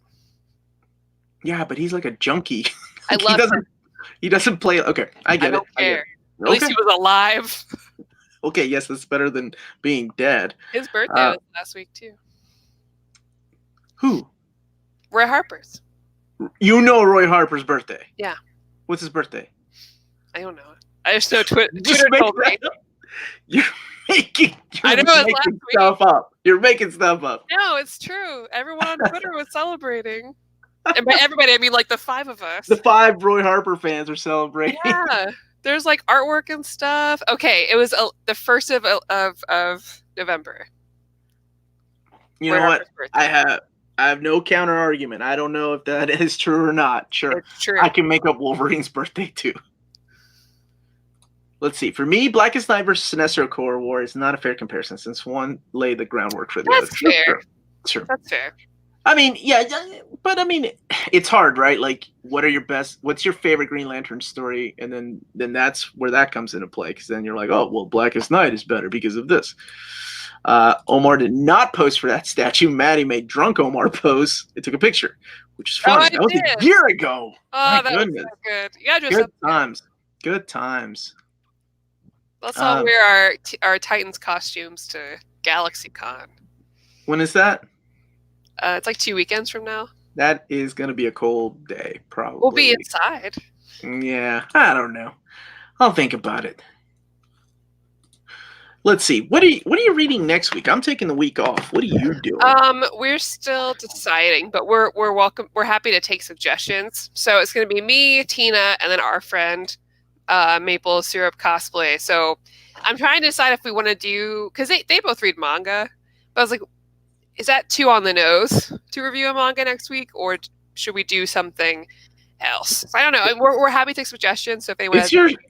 Yeah, but he's like a junkie. I love him. He doesn't play. Okay, I get it. I don't care. At least he was alive. Okay, yes, that's better than being dead. His birthday was last week, too. Who? Roy Harper's. You know Roy Harper's birthday. Yeah. What's his birthday? I don't know. I just know Twitter make told me. that up. You're making last stuff up. You're making stuff up. No, it's true. Everyone on Twitter was celebrating. And by everybody, I mean like the 5 of us. The 5 Roy Harper fans are celebrating. Yeah. There's like artwork and stuff. Okay, it was the 1st of November. You know what? I have no counter argument. I don't know if that is true or not. Sure. It's true. I can make up Wolverine's birthday too. Let's see. For me, Blackest Night versus Sinestro Core War is not a fair comparison since one laid the groundwork for the other. That's fair. Sure. That's fair. I mean, yeah, but I mean, it's hard, right? Like, what's your favorite Green Lantern story? And then that's where that comes into play, because then you're like, oh, well, Blackest Night is better because of this. Omar did not pose for that statue. Maddie made drunk Omar pose. It took a picture, which is funny. That was a year ago. Oh, that was so good. Yeah, good times. Good times. Let's all wear our Titans costumes to GalaxyCon. When is that? It's like 2 weekends from now. That is going to be a cold day, probably. We'll be inside. Yeah, I don't know. I'll think about it. Let's see. What are you reading next week? I'm taking the week off. What are you doing? We're still deciding, but we're welcome. We're happy to take suggestions. So it's going to be me, Tina, and then our friend Maple Syrup Cosplay. So I'm trying to decide if we want to do, because they both read manga, but I was like, is that too on the nose to review a manga next week, or should we do something else? I don't know. We're happy to take suggestions. So if anyone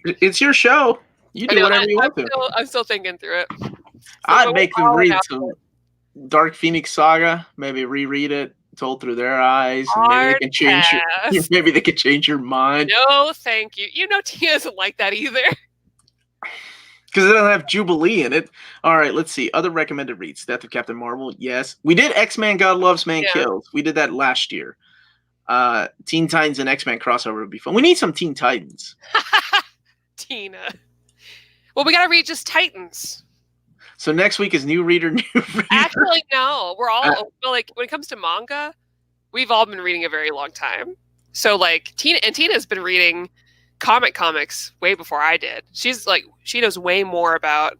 it's your show. You do whatever you want to. I'm still thinking through it. So I'd make them read some Dark Phoenix Saga. Maybe reread it, told through their eyes. And maybe they can change your mind. No, thank you. You know, Tia doesn't like that either. Because it doesn't have Jubilee in it. All right, let's see. Other recommended reads. Death of Captain Marvel. Yes. We did X-Men God Loves, Man Kills. We did that last year. Teen Titans and X-Men crossover would be fun. We need some Teen Titans. Tina. Well, we got to read just Titans. So next week is new reader. Actually, no. We're all, like, when it comes to manga, we've all been reading a very long time. So, like, Tina's been reading comics way before I did. She's like, she knows way more about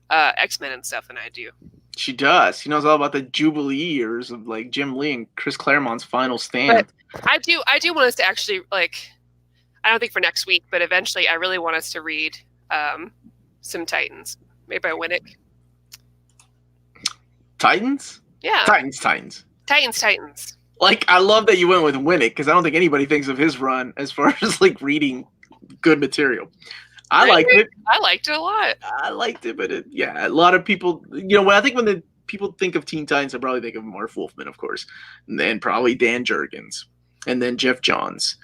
X-Men and stuff than I do. She does. She knows all about the Jubilee years of like Jim Lee and Chris Claremont's final stand. But I do want us to actually, like, I don't think for next week, but eventually I really want us to read some Titans. Maybe by Winnick. Titans? Yeah. Titans. Like, I love that you went with Winnick, because I don't think anybody thinks of his run as far as like reading good material. I liked it. I liked it a lot. I liked it, but a lot of people, I think when the people think of Teen Titans, I probably think of Marv Wolfman, of course, and then probably Dan Jurgens, and then Jeff Johns,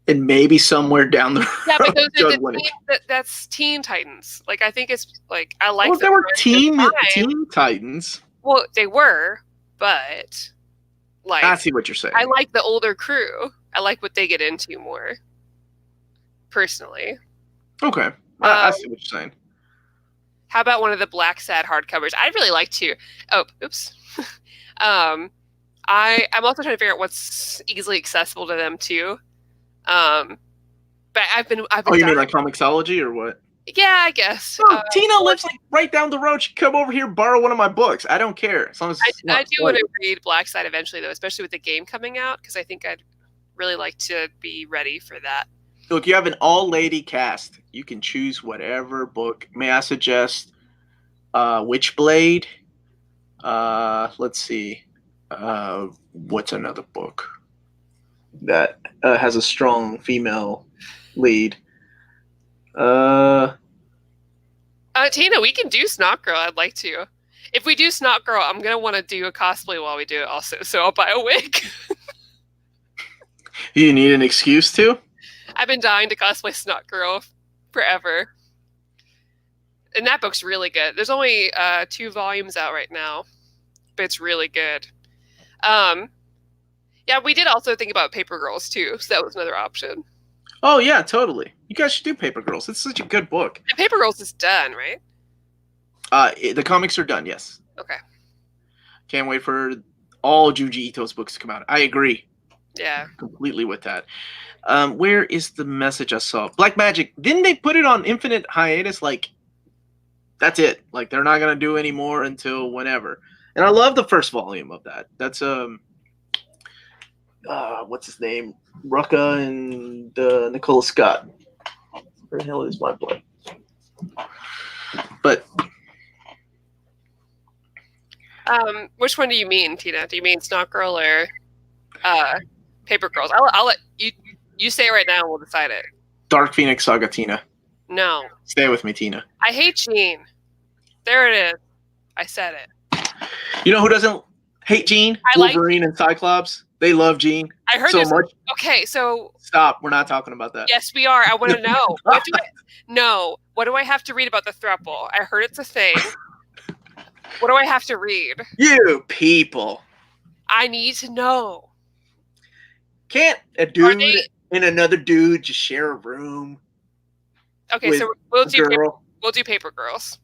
and maybe somewhere down the road. Yeah, but those are that's Teen Titans. Like, I think it's like, I like. Well, there were Teen Titans. Well, they were, but like, I see what you're saying. I like the older crew. I like what they get into more. Personally. Okay, I see what you're saying. How about one of the Black Sad hardcovers? I'd really like to. Oh, oops. I'm also trying to figure out what's easily accessible to them too. But I've been. Oh, you mean like Comixology or what? Yeah, I guess. Oh, Tina lives like right down the road. She can come over here, borrow one of my books. I don't care as long as I do want to read Black Side eventually, though, especially with the game coming out, because I think I'd really like to be ready for that. Look, you have an all-lady cast. You can choose whatever book. May I suggest Witchblade? Let's see. What's another book that has a strong female lead? Tina, we can do Snot Girl. I'd like to. If we do Snot Girl, I'm gonna want to do a cosplay while we do it also. So I'll buy a wig. You need an excuse to? I've been dying to cosplay Snot Girl forever. And that book's really good. There's only 2 volumes out right now, but it's really good. Yeah, we did also think about Paper Girls too, so that was another option. Oh yeah, totally. You guys should do Paper Girls. It's such a good book. And Paper Girls is done, right? The comics are done, yes. Okay. Can't wait for all Junji Ito's books to come out. I agree. Yeah. completely with that. Where is the message I saw? Black Magic. Didn't they put it on infinite hiatus? Like, that's it. Like, they're not gonna do any more until whenever. And I love the first volume of that. That's what's his name? Rucka and Nicola Scott. Where the hell is my blood? But which one do you mean, Tina? Do you mean Snot Girl or Paper Girls? I'll let you say it right now and we'll decide it. Dark Phoenix Saga, Tina. No. Stay with me, Tina. I hate Jean. There it is. I said it. You know who doesn't hate Jean? Wolverine and Cyclops. They love Jean. I heard so much. Okay, so stop. We're not talking about that. Yes, we are. I want to know. What do I have to read about the throuple? I heard it's a thing. What do I have to read? You people. I need to know. Can't a dude and another dude just share a room? Okay, so we'll do Paper Girls.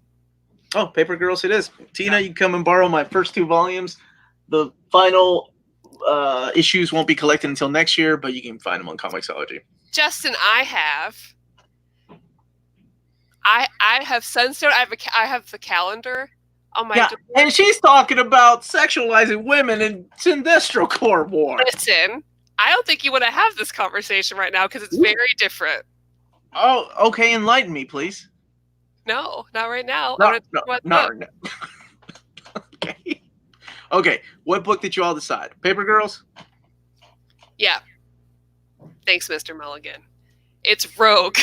Oh, Paper Girls it is. Tina, you can come and borrow my first 2 volumes. The final issues won't be collected until next year, but you can find them on Comixology. Justin, I have Sunstone. I have the calendar on my door. And she's talking about sexualizing women in Sinestro Corp War. Listen, I don't think you want to have this conversation right now because it's very different. Oh, okay. Enlighten me, please. No, not right now. Not right now. Okay. Okay. What book did you all decide? Paper Girls? Yeah. Thanks, Mr. Mulligan. It's Rogue.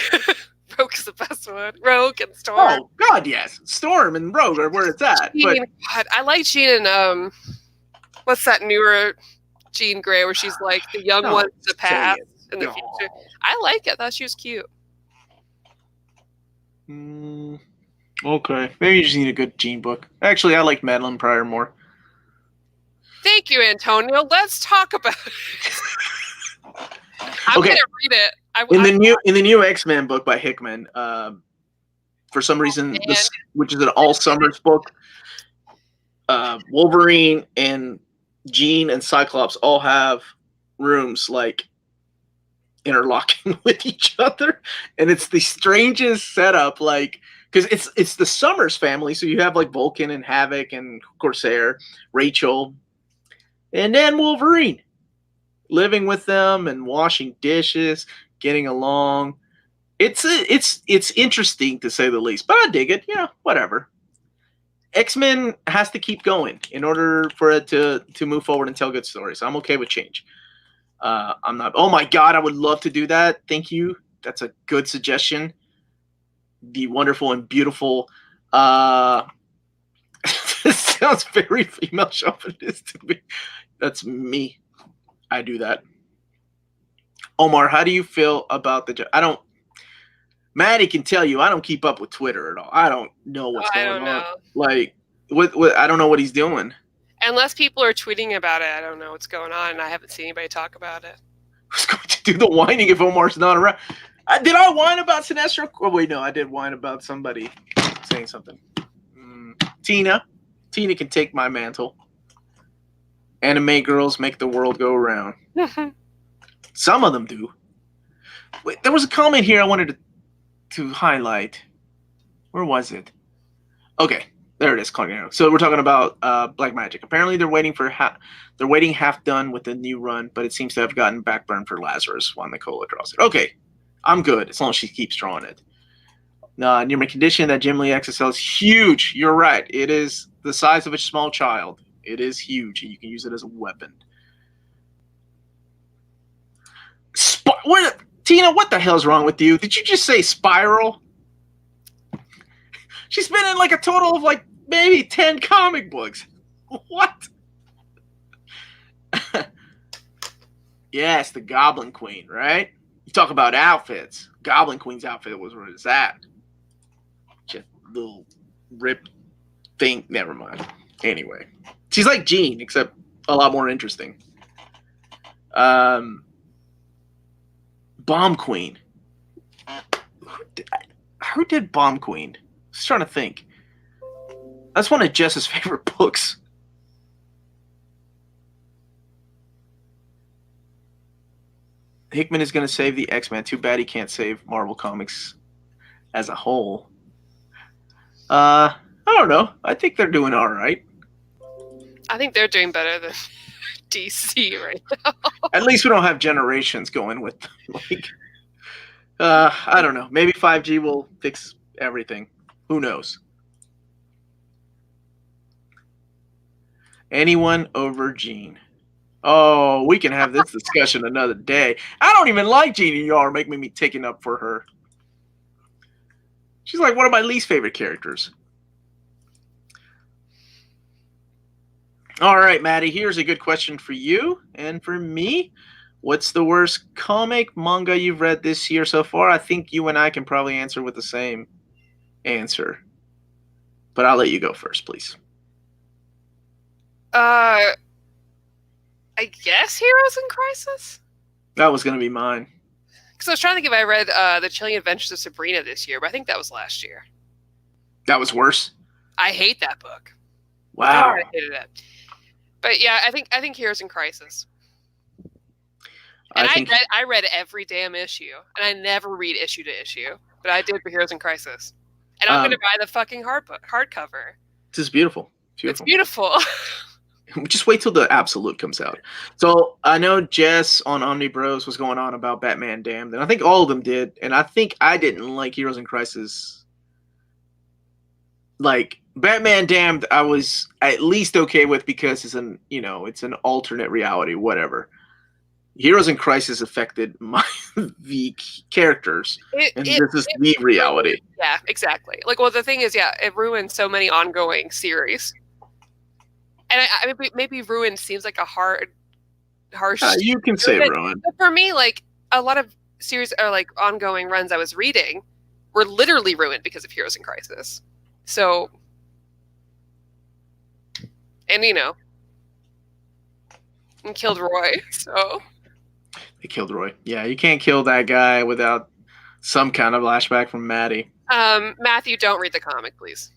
Rogue is the best one. Rogue and Storm. Oh, God, yes. Storm and Rogue are where it's at. God, I like Jean and, what's that newer Jean Grey where she's like the young one's the past in the future. I like it. I thought she was cute. Okay. Maybe you just need a good Jean book. Actually, I like Madeline Pryor more. Thank you, Antonio. Let's talk about it. I'm gonna read it. In the new X-Men book by Hickman, for some reason, which is an all summers book, Wolverine and Jean and Cyclops all have rooms like interlocking with each other, and it's the strangest setup. Like, because it's the Summers family, so you have like Vulcan and Havoc and Corsair, Rachel, and then Wolverine living with them and washing dishes, getting along. It's interesting to say the least, but I dig it. Yeah, whatever. X-Men has to keep going in order for it to move forward and tell good stories. I'm okay with change. I'm not. Oh my God, I would love to do that. Thank you. That's a good suggestion. The wonderful and beautiful. This sounds very female chauvinist to me. That's me. I do that. Omar, how do you feel about the? I don't. Maddie can tell you I don't keep up with Twitter at all. I don't know what's going on. Like, what? I don't know what he's doing. Unless people are tweeting about it, I don't know what's going on, and I haven't seen anybody talk about it. Who's going to do the whining if Omar's not around? Did I whine about Sinestro? Oh, wait, no, I did whine about somebody saying something. Tina can take my mantle. Anime girls make the world go around. Some of them do. Wait, there was a comment here I wanted to highlight. Where was it? Okay, there it is. So we're talking about Black Magic. Apparently, they're waiting half done with the new run, but it seems to have gotten backburned for Lazarus while Nicola draws it. Okay, I'm good as long as she keeps drawing it. Near my condition, that Jim Lee XSL is huge. You're right. It is the size of a small child. It is huge, and you can use it as a weapon. Tina, what the hell's wrong with you? Did you just say Spiral? She's been in like a total of like maybe 10 comic books. What? Yes, the Goblin Queen, right? You talk about outfits. Goblin Queen's outfit was where it's at. Just little ripped thing. Never mind. Anyway, she's like Jean, except a lot more interesting. Bomb Queen. Who did Bomb Queen? I was trying to think. That's one of Jess's favorite books. Hickman is going to save the X-Men. Too bad he can't save Marvel Comics as a whole. I don't know. I think they're doing all right. I think they're doing better than DC right now. At least we don't have Generations going with them. Like, I don't know. Maybe 5G will fix everything. Who knows? Anyone over Jean? Oh, we can have this discussion another day. I don't even like Jean, and y'all are making me taking up for her. She's like one of my least favorite characters. All right, Maddie, here's a good question for you and for me. What's the worst comic manga you've read this year so far? I think you and I can probably answer with the same answer. But I'll let you go first, please. I guess Heroes in Crisis? That was going to be mine. Because I was trying to think if I read The Chilling Adventures of Sabrina this year, but I think that was last year. That was worse? I hate that book. Wow. God, I hated it. But yeah, I think Heroes in Crisis. And I read every damn issue, and I never read issue to issue, but I did for Heroes in Crisis. And I'm going to buy the fucking hardcover. This is beautiful. It's beautiful. Just wait till the Absolute comes out. So I know Jess on Omni Bros was going on about Batman Damned, and I think all of them did. And I think I didn't like Heroes in Crisis. Like Batman Damned, I was at least okay with because it's an alternate reality, whatever. Heroes in Crisis affected the characters, and this is the reality. Yeah, exactly. Like, well, the thing is, it ruined so many ongoing series. And maybe ruined seems like a harsh. You can say ruined. But for me, like a lot of series or like ongoing runs I was reading were literally ruined because of Heroes in Crisis. So, and and killed Roy. So they killed Roy. Yeah, you can't kill that guy without some kind of flashback from Maddie. Matthew, don't read the comic, please.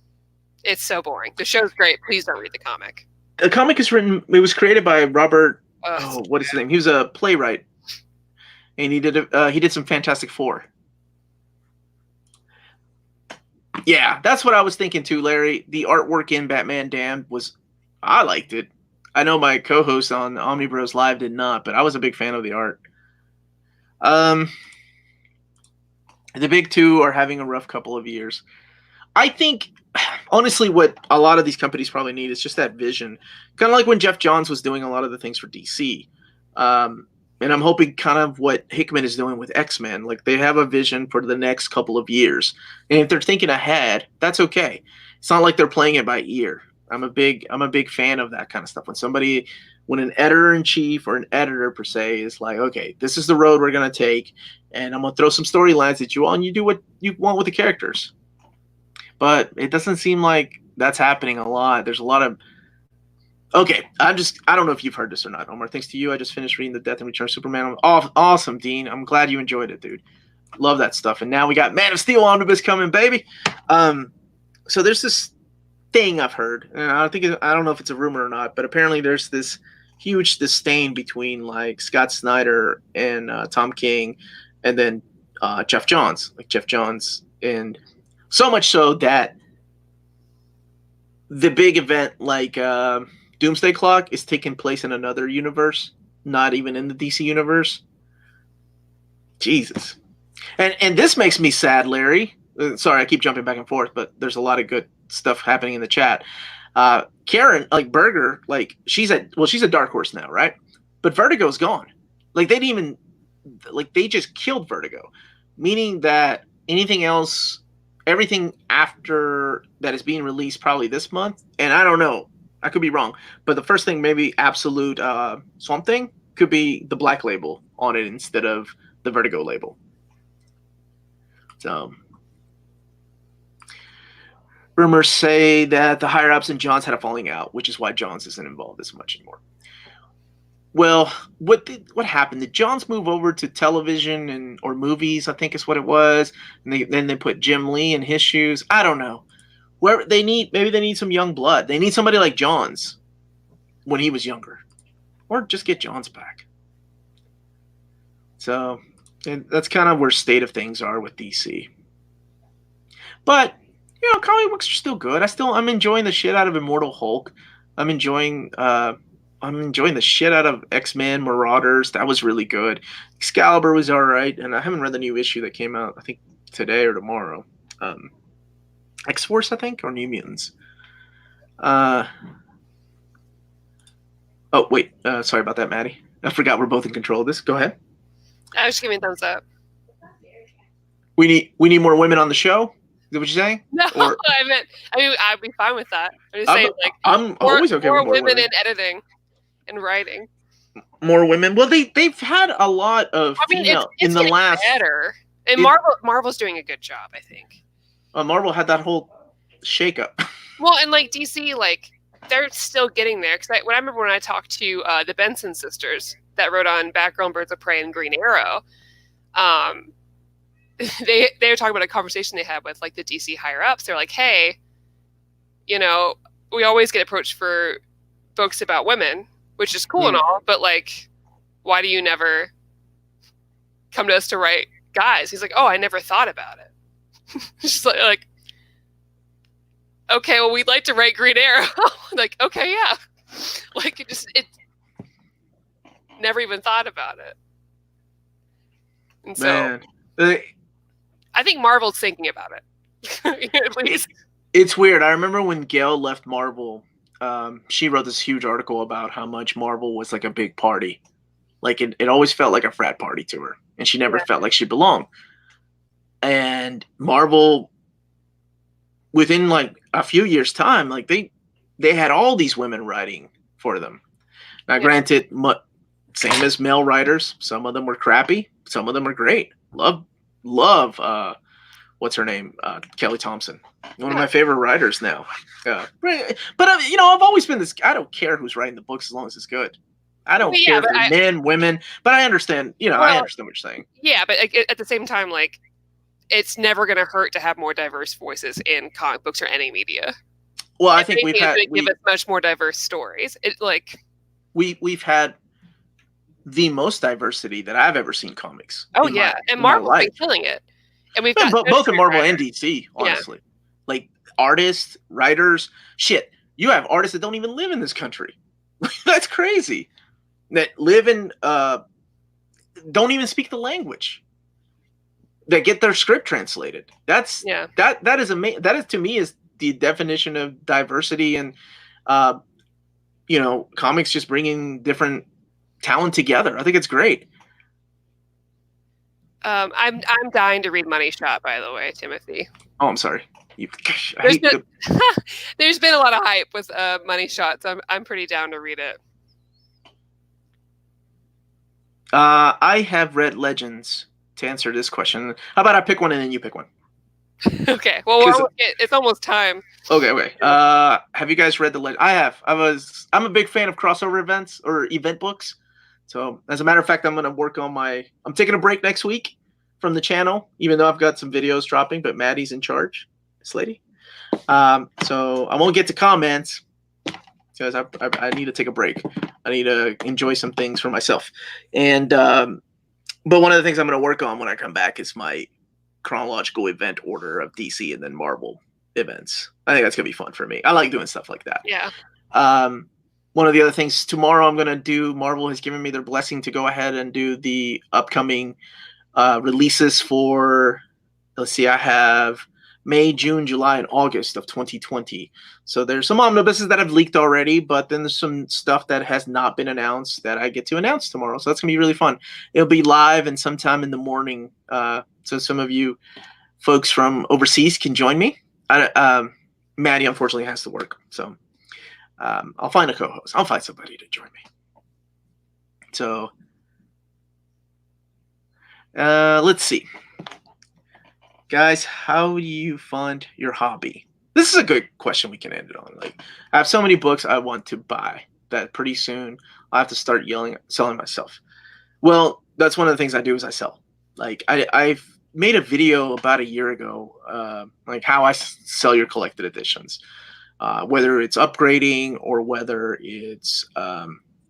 It's so boring. The show's great. Please don't read the comic. The comic is written. It was created by Robert. What is his name? He was a playwright, and he did some Fantastic Four. Yeah, that's what I was thinking too, Larry. The artwork in Batman Damned I liked it. I know my co-host on Omni Bros Live did not, but I was a big fan of the art. The big two are having a rough couple of years. I think, honestly, what a lot of these companies probably need is just that vision. Kind of like when Jeff Johns was doing a lot of the things for DC. And I'm hoping kind of what Hickman is doing with X-Men. Like, they have a vision for the next couple of years. And if they're thinking ahead, that's okay. It's not like they're playing it by ear. I'm a big fan of that kind of stuff. When an editor-in-chief or an editor, per se, is like, okay, this is the road we're going to take, and I'm going to throw some storylines at you all, and you do what you want with the characters. But it doesn't seem like that's happening a lot. There's a lot of... Okay, I don't know if you've heard this or not, Omar. Thanks to you, I just finished reading The Death and Return of Superman. Awesome, Dean. I'm glad you enjoyed it, dude. Love that stuff. And now we got Man of Steel omnibus coming, baby. So there's this thing I've heard, and I don't know if it's a rumor or not, but apparently there's this huge disdain between like Scott Snyder and Tom King, and then Jeff Johns. And so much so that the big event like Doomsday Clock is taking place in another universe, not even in the DC universe. Jesus. And this makes me sad, Larry. Sorry, I keep jumping back and forth, but there's a lot of good stuff happening in the chat. Karen, like Berger, like she's a Dark Horse now, right? But Vertigo's gone. Like they just killed Vertigo, meaning that anything else, everything after that is being released probably this month, and I don't know, I could be wrong, but the first thing, maybe Absolute Swamp Thing, could be the Black label on it instead of the Vertigo label. So rumors say that the higher ups and Johns had a falling out, which is why Johns isn't involved as much anymore. Well, what happened? Did Johns move over to television or movies? I think is what it was. And then they put Jim Lee in his shoes. I don't know. Maybe they need some young blood. They need somebody like Johns when he was younger, or just get Johns back. So and that's kind of where state of things are with DC. But comic books are still good. I'm enjoying the shit out of Immortal Hulk. I'm enjoying the shit out of X-Men Marauders. That was really good. Excalibur was all right, and I haven't read the new issue that came out, I think today or tomorrow. X-Force, I think, or New Mutants. Oh wait, sorry about that, Maddie. I forgot we're both in control of this. Go ahead. I was just giving a thumbs up. We need more women on the show. Is that what you're saying? No, or, I'd be fine with that. I'm just saying, like, I'm always okay with more women in editing and writing. More women. Well, they've had a lot of female it's in the last. Better. And Marvel's doing a good job, I think. Marvel had that whole shakeup. Well, and like DC, like they're still getting there. Because I remember when I talked to the Benson sisters that wrote on Batgirl, Birds of Prey, and Green Arrow. They were talking about a conversation they had with like the DC higher ups. They're like, hey, we always get approached for books about women, which is cool and all, but like, why do you never come to us to write guys? He's like, oh, I never thought about it. Just like, okay, well, we'd like to write Green Arrow. Like, okay, yeah. Like, it never even thought about it. And so I think Marvel's thinking about it. At least. It's weird. I remember when Gail left Marvel, she wrote this huge article about how much Marvel was like a big party. Like it always felt like a frat party to her, and she never felt like she belonged. And Marvel, within like a few years' time, like they had all these women writing for them. Now, granted, same as male writers, some of them were crappy, some of them are great. Love what's her name? Kelly Thompson, one of my favorite writers now. But I've always been this. I don't care who's writing the books as long as it's good. I don't care if they're men, women, but I understand. I understand what you're saying. Yeah, but at the same time, like, it's never going to hurt to have more diverse voices in comic books or any media. Well, I think we've give us much more diverse stories. We've had the most diversity that I've ever seen comics. Oh yeah, and Marvel's been killing it. And we've got both in Marvel and DC, honestly. Yeah. Like artists, writers, shit. You have artists that don't even live in this country. That's crazy. That live in don't even speak the language. That get their script translated. That is amazing. That is, to me, is the definition of diversity, and comics just bringing different talent together. I think it's great. I'm dying to read Money Shot, by the way, Timothy. Oh, I'm sorry. There's been a lot of hype with Money Shot, so I'm pretty down to read it. I have read Legends to answer this question. How about I pick one and then you pick one? Okay. Well, it's almost time. Okay. Have you guys read the Legend? I have. I'm a big fan of crossover events or event books. So, as a matter of fact, I'm going to work on I'm taking a break next week from the channel, even though I've got some videos dropping, but Maddie's in charge, this lady. So, I won't get to comments because I need to take a break. I need to enjoy some things for myself. And, but one of the things I'm going to work on when I come back is my chronological event order of DC and then Marvel events. I think that's going to be fun for me. I like doing stuff like that. Yeah. One of the other things tomorrow I'm going to do, Marvel has given me their blessing to go ahead and do the upcoming releases for, let's see, I have May, June, July, and August of 2020. So there's some omnibuses that have leaked already, but then there's some stuff that has not been announced that I get to announce tomorrow. So that's going to be really fun. It'll be live and sometime in the morning. So some of you folks from overseas can join me. Maddie, unfortunately, has to work. So I'll find a co-host. I'll find somebody to join me. So let's see. Guys, how do you fund your hobby? This is a good question we can end it on. Like, I have so many books I want to buy that pretty soon I'll have to start selling myself. Well, that's one of the things I do is I sell. Like, I've made a video about a year ago, like how I sell your collected editions. Whether it's upgrading or whether it's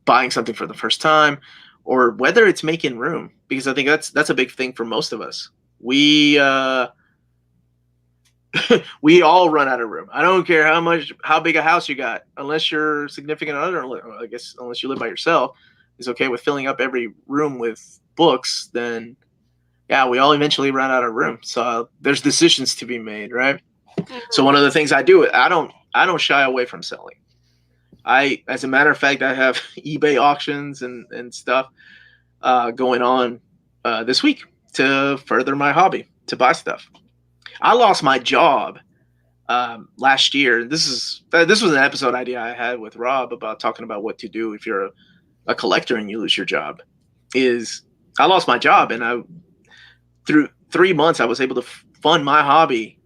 buying something for the first time or whether it's making room, because I think that's a big thing for most of us. We we all run out of room. I don't care how big a house you got, unless you're significant other. I guess unless you live by yourself, is okay with filling up every room with books. Then yeah, we all eventually run out of room. So there's decisions to be made, right? Mm-hmm. So one of the things I do, I don't shy away from selling. As a matter of fact, I have eBay auctions and stuff going on this week to further my hobby, to buy stuff. I lost my job last year. This was an episode idea I had with Rob about talking about what to do if you're a collector and you lose your job. I lost my job, and through 3 months I was able to fund my hobby.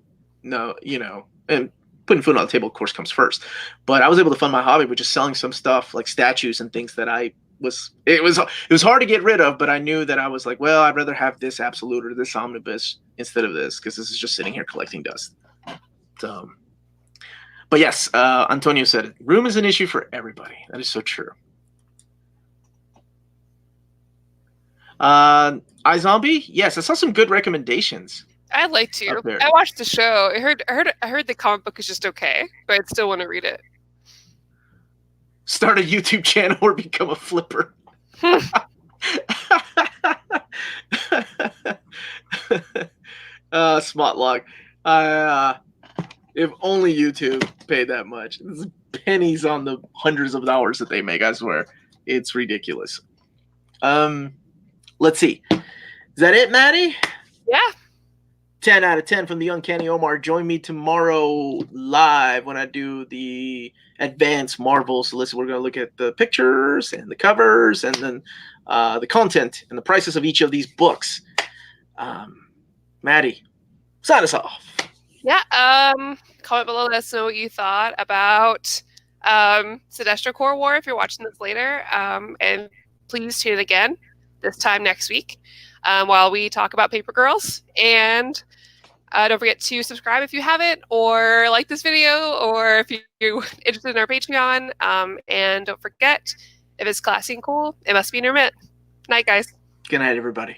And putting food on the table, of course, comes first. But I was able to fund my hobby with just selling some stuff like statues and things that it was hard to get rid of, but I knew that I was like, well, I'd rather have this absolute or this omnibus instead of this, because this is just sitting here collecting dust. So, but yes, Antonio said it. Room is an issue for everybody. That is so true. iZombie, yes, I saw some good recommendations. I'd like to. I watched the show. I heard the comic book is just okay, but I'd still want to read it. Start a YouTube channel or become a flipper. Smart lock. If only YouTube paid that much. It's pennies on the hundreds of dollars that they make, I swear. It's ridiculous. Let's see. Is that it, Maddie? Yeah. 10 out of 10 from the Uncanny Omar. Join me tomorrow live when I do the Advanced Marvels list. We're going to look at the pictures and the covers and then the content and the prices of each of these books. Maddie, sign us off. Yeah. Comment below. Let us know what you thought about Sinestro Core War if you're watching this later. And please tune in again this time next week while we talk about Paper Girls. And don't forget to subscribe if you haven't, or like this video, or if you're interested in our Patreon. And don't forget, if it's classy and cool, it must be in your mint. Night, guys. Good night, everybody.